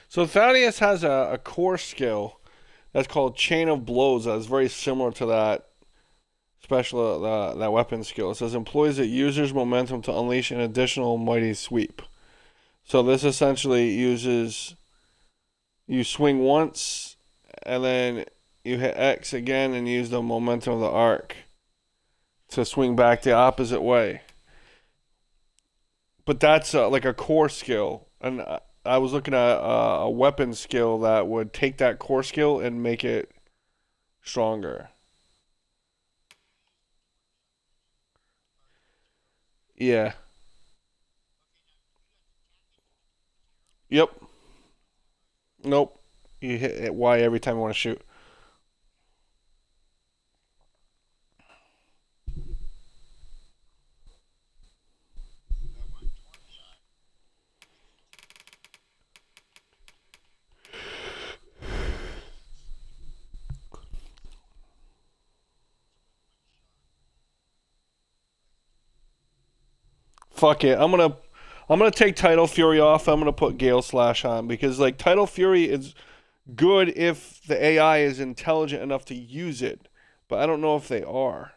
So Thaddeus has a core skill that's called Chain of Blows. That's very similar to that special that weapon skill. It says employs the user's momentum to unleash an additional mighty sweep. So this essentially uses you swing once and then you hit X again and use the momentum of the arc to swing back the opposite way. But that's like a core skill, and I was looking at a weapon skill that would take that core skill and make it stronger. Yeah. Yep. Nope. You hit Y every time you want to shoot. Fuck it. I'm gonna take Tidal Fury off. I'm gonna put Gale Slash on because like Tidal Fury is good if the AI is intelligent enough to use it, but I don't know if they are.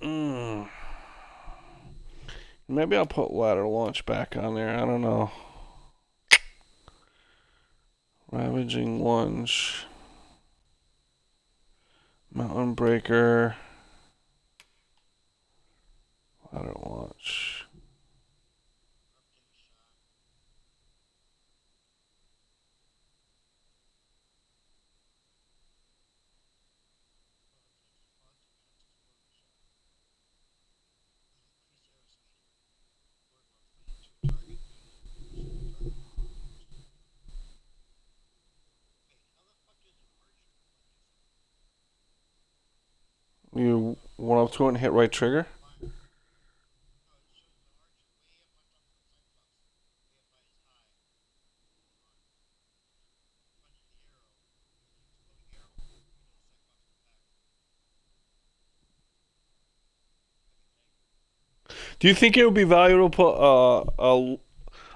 Mm. Maybe I'll put ladder launch back on there. I don't know. Ravaging lunge. Mountain breaker. Ladder launch. You want up to it and hit right trigger? Do you think it would be valuable to put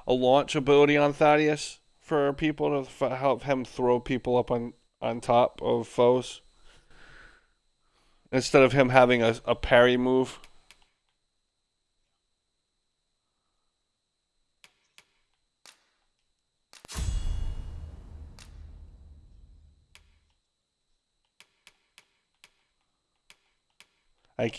a launch ability on Thaddeus for people to help him throw people up on top of foes instead of him having a parry move? I,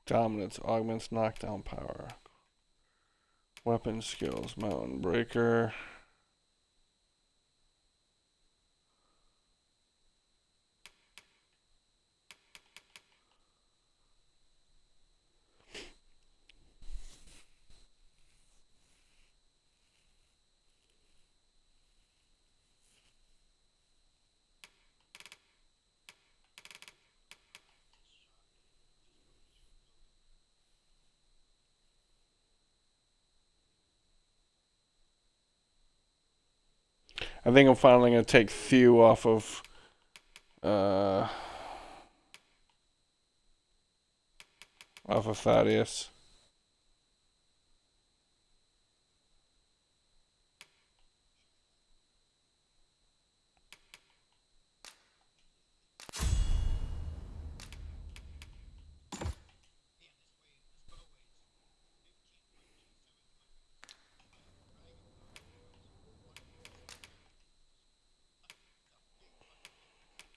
Dominance augments knockdown power. Weapon skills, mountain breaker. I think I'm finally going to take Thew off of Thaddeus.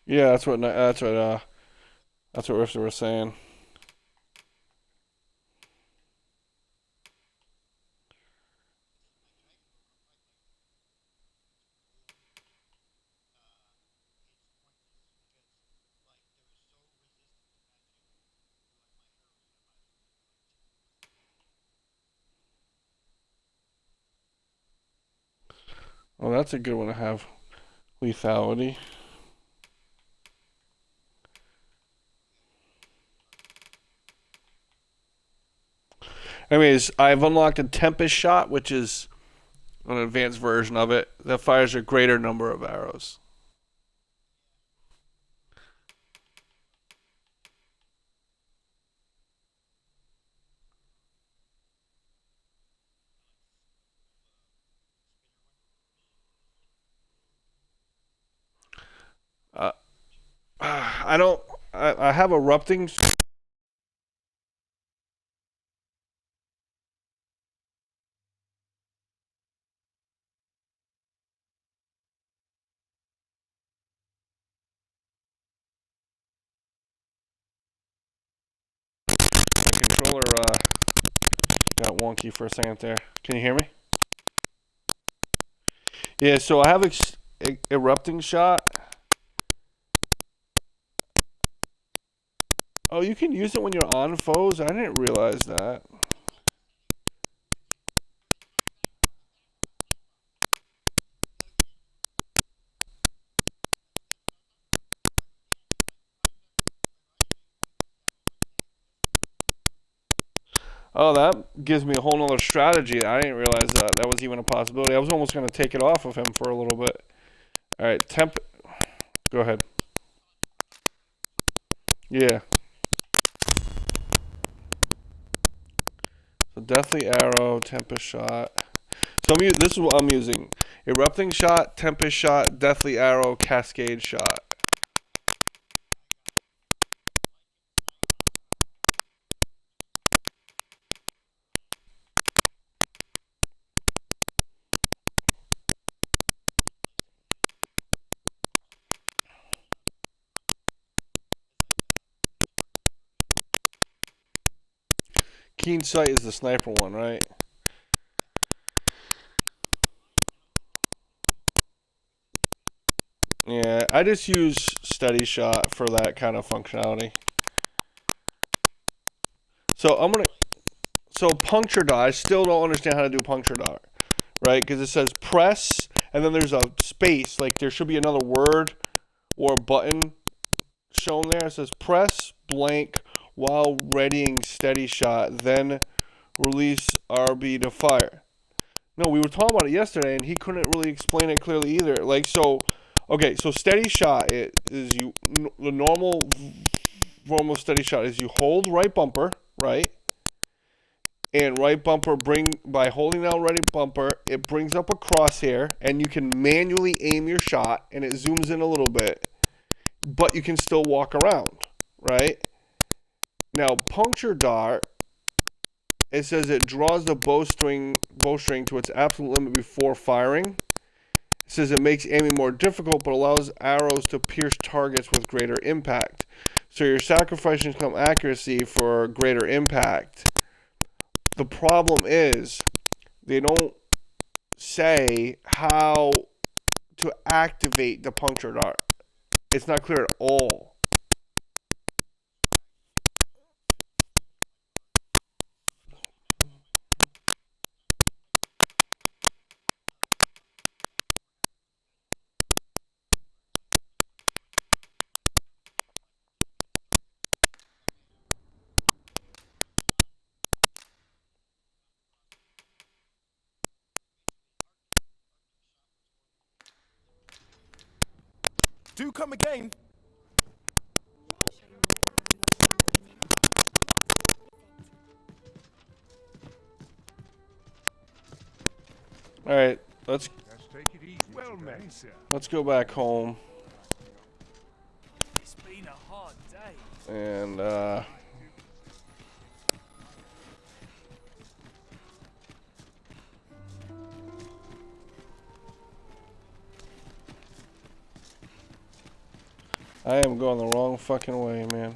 Yeah, that's what Rifter was saying. Oh, that's a good one to have. Lethality. Anyways, I've unlocked a Tempest Shot, which is an advanced version of it that fires a greater number of arrows. I have erupting. The controller got wonky for a second there. Can you hear me? Yeah, so I have erupting shot. Oh, you can use it when you're on foes? I didn't realize that. Oh, that gives me a whole nother strategy. I didn't realize that was even a possibility. I was almost going to take it off of him for a little bit. All right, go ahead. Yeah. So Deathly Arrow, Tempest Shot. So this is what I'm using. Erupting Shot, Tempest Shot, Deathly Arrow, Cascade Shot. Keen Sight is the sniper one, right? Yeah, I just use Steady Shot for that kind of functionality. So Puncture Dart, I still don't understand how to do Puncture Dart, right? Because it says press, and then there's a space, like there should be another word or a button shown there. It says press blank while readying Steady Shot, then release RB to fire. No, we were talking about it yesterday, and he couldn't really explain it clearly either. Like, so, okay, so Steady Shot the normal Steady Shot is you hold right bumper, right? And right bumper by holding down right bumper, it brings up a crosshair, and you can manually aim your shot, and it zooms in a little bit, but you can still walk around, right? Now, Puncture Dart, it says it draws the bowstring to its absolute limit before firing. It says it makes aiming more difficult, but allows arrows to pierce targets with greater impact. So you're sacrificing some accuracy for greater impact. The problem is they don't say how to activate the puncture dart. It's not clear at all. Do come again. All right, let's take it easy. Well met, sir. let's go back home It's been a hard day. and I am going the wrong fucking way, man.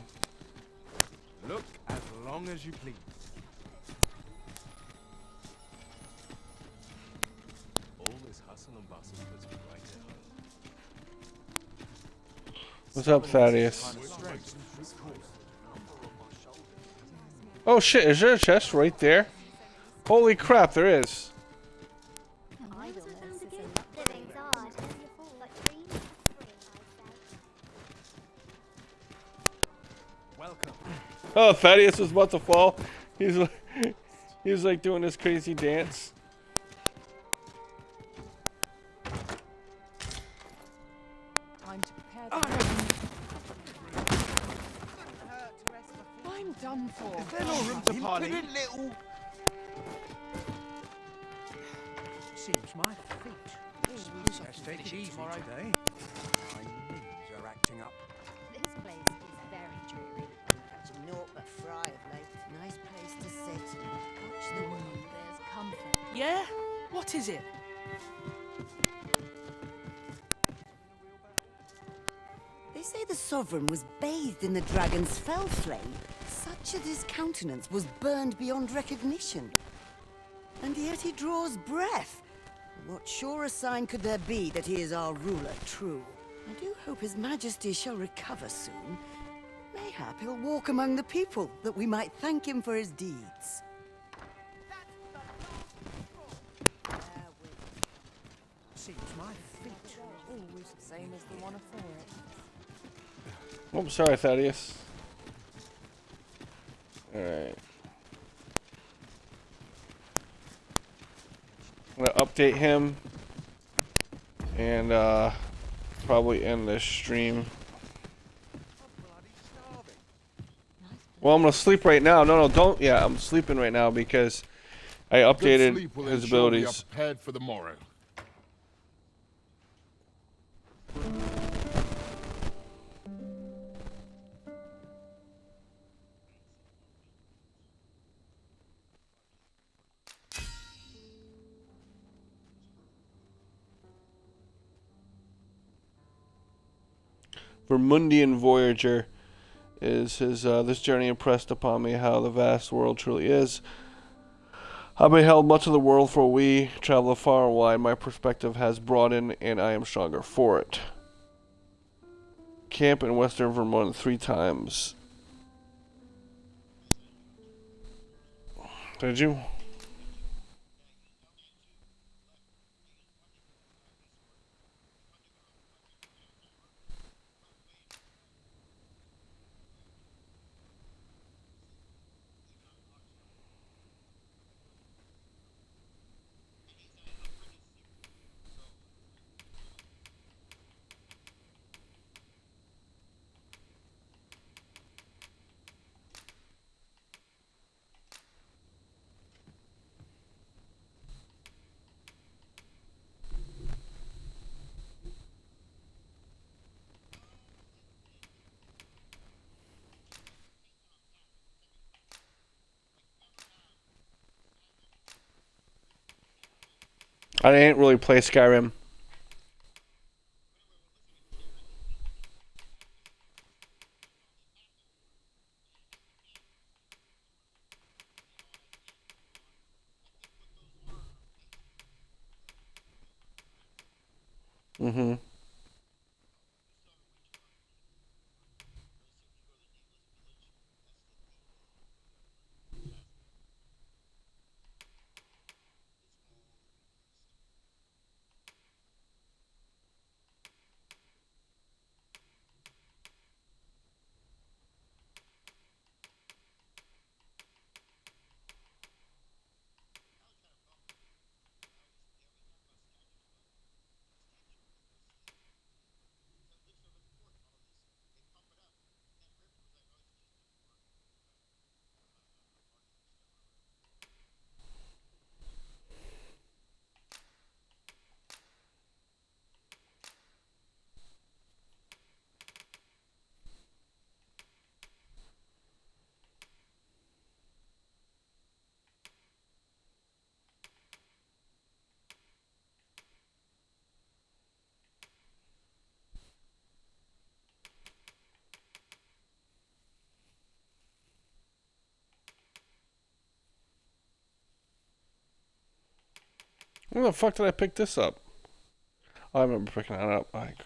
Look as long as you please. All this hustle and bustle puts me right at home. What's up, Thaddeus? Oh shit, is there a chest right there? Holy crap, there is. Living's hard, but dreams are free, Welcome. Oh, Thaddeus was about to fall. He was like doing this crazy dance. Time to prepare the I'm done for. Is there no room to parley? Little. Seems my feet. Let's take it easy today. My knees are acting up. This place is very dreary. Catching naught but fry of late. Nice place to sit and watch the world. There's comfort. Yeah? What is it? They say the Sovereign was bathed in the dragon's fell flame, such that his countenance was burned beyond recognition. And yet he draws breath. What surer sign could there be that he is our ruler true? I do hope his majesty shall recover soon. Mayhap he'll walk among the people, that we might thank him for his deeds. Seems my feet. Always the same as the one afore it. Oh, sorry, Thaddeus. Alright. I'm gonna update him and probably end this stream. Well, I'm gonna sleep right now. No, don't. Yeah, I'm sleeping right now because I updated Sleep will his ensure we are abilities. prepared for the morrow. Vermundian Voyager is his. This journey impressed upon me how the vast world truly is. I beheld much of the world, for we travel far and wide. My perspective has broadened, and I am stronger for it. Camp in Western Vermont 3 times. Did you? I didn't really play Skyrim. Mm-hmm. Where the fuck did I pick this up? Oh, I remember picking that up. Like,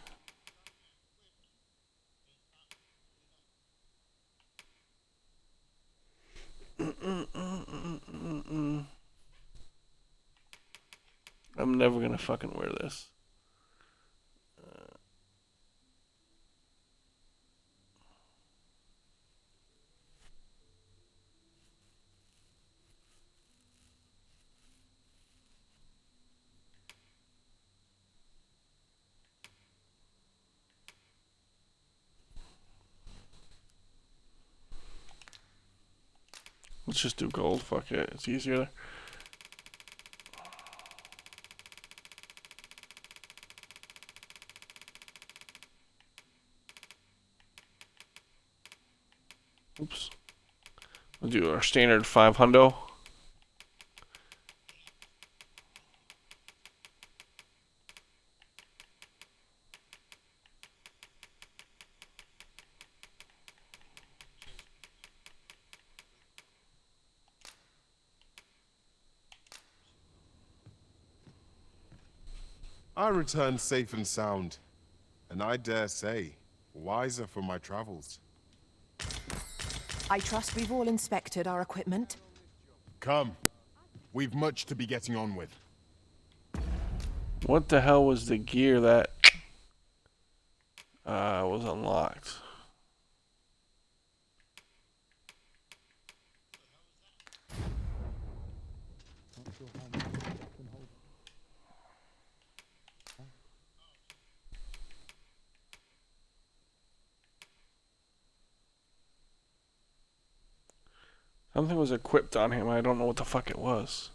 I'm never gonna fucking wear this. Let's just do gold. Fuck it. It's easier. Oops. We'll do our standard 500. I returned safe and sound, and I dare say, wiser for my travels. I trust we've all inspected our equipment. Come. We've much to be getting on with. What the hell was the gear that was unlocked? Something was equipped on him. I don't know what the fuck it was.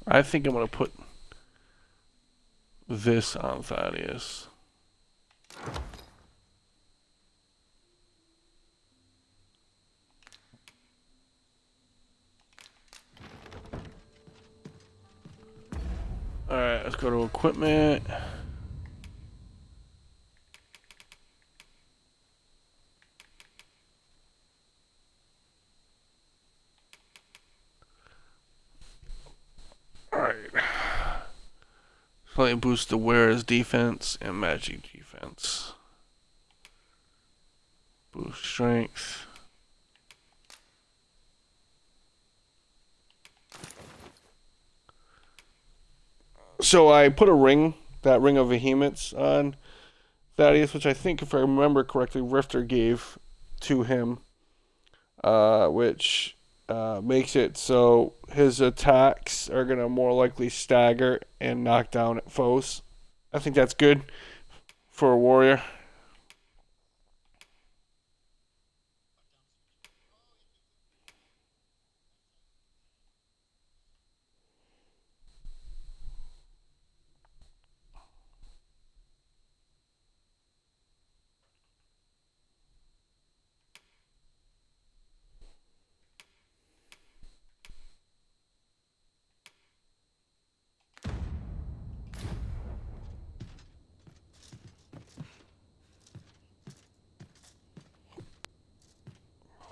I think I'm gonna put this on Thaddeus. Alright, let's go to equipment. Probably boost the wearer's defense and magic defense. Boost strength. So I put a ring, that ring of vehemence, on Thaddeus, which I think, if I remember correctly, Rifter gave to him, which makes it so his attacks are going to more likely stagger and knock down foes. I think that's good for a warrior.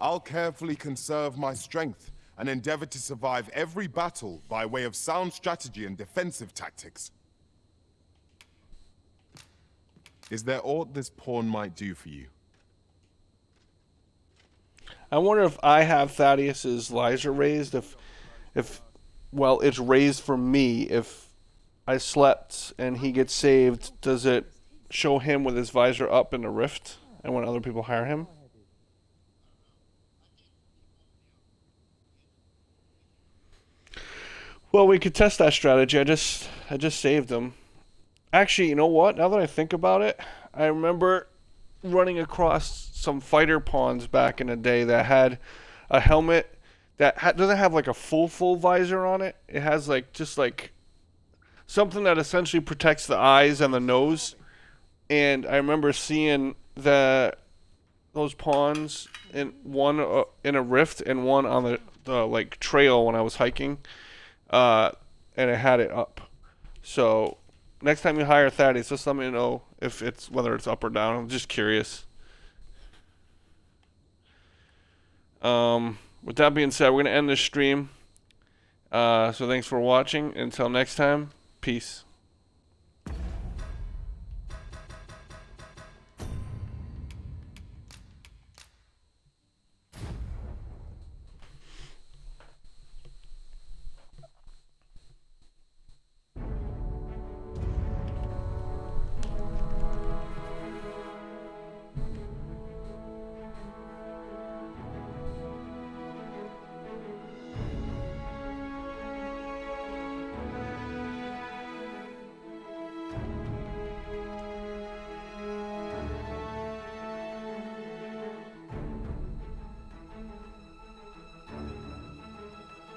I'll carefully conserve my strength and endeavor to survive every battle by way of sound strategy and defensive tactics. Is there aught this pawn might do for you? I wonder if I have Thaddeus's visor raised, if well, it's raised for me. If I slept and he gets saved, does it show him with his visor up in the rift and when other people hire him? Well, we could test that strategy. I just saved him. Actually, you know what? Now that I think about it, I remember running across some fighter pawns back in the day that had a helmet that doesn't have like a full visor on it. It has like just like something that essentially protects the eyes and the nose. And I remember seeing those pawns in one in a rift and one on the like trail when I was hiking. And it had it up. So next time you hire Thaddeus, just let me know if it's whether it's up or down. I'm just curious. With that being said, we're gonna end this stream. So thanks for watching. Until next time, peace.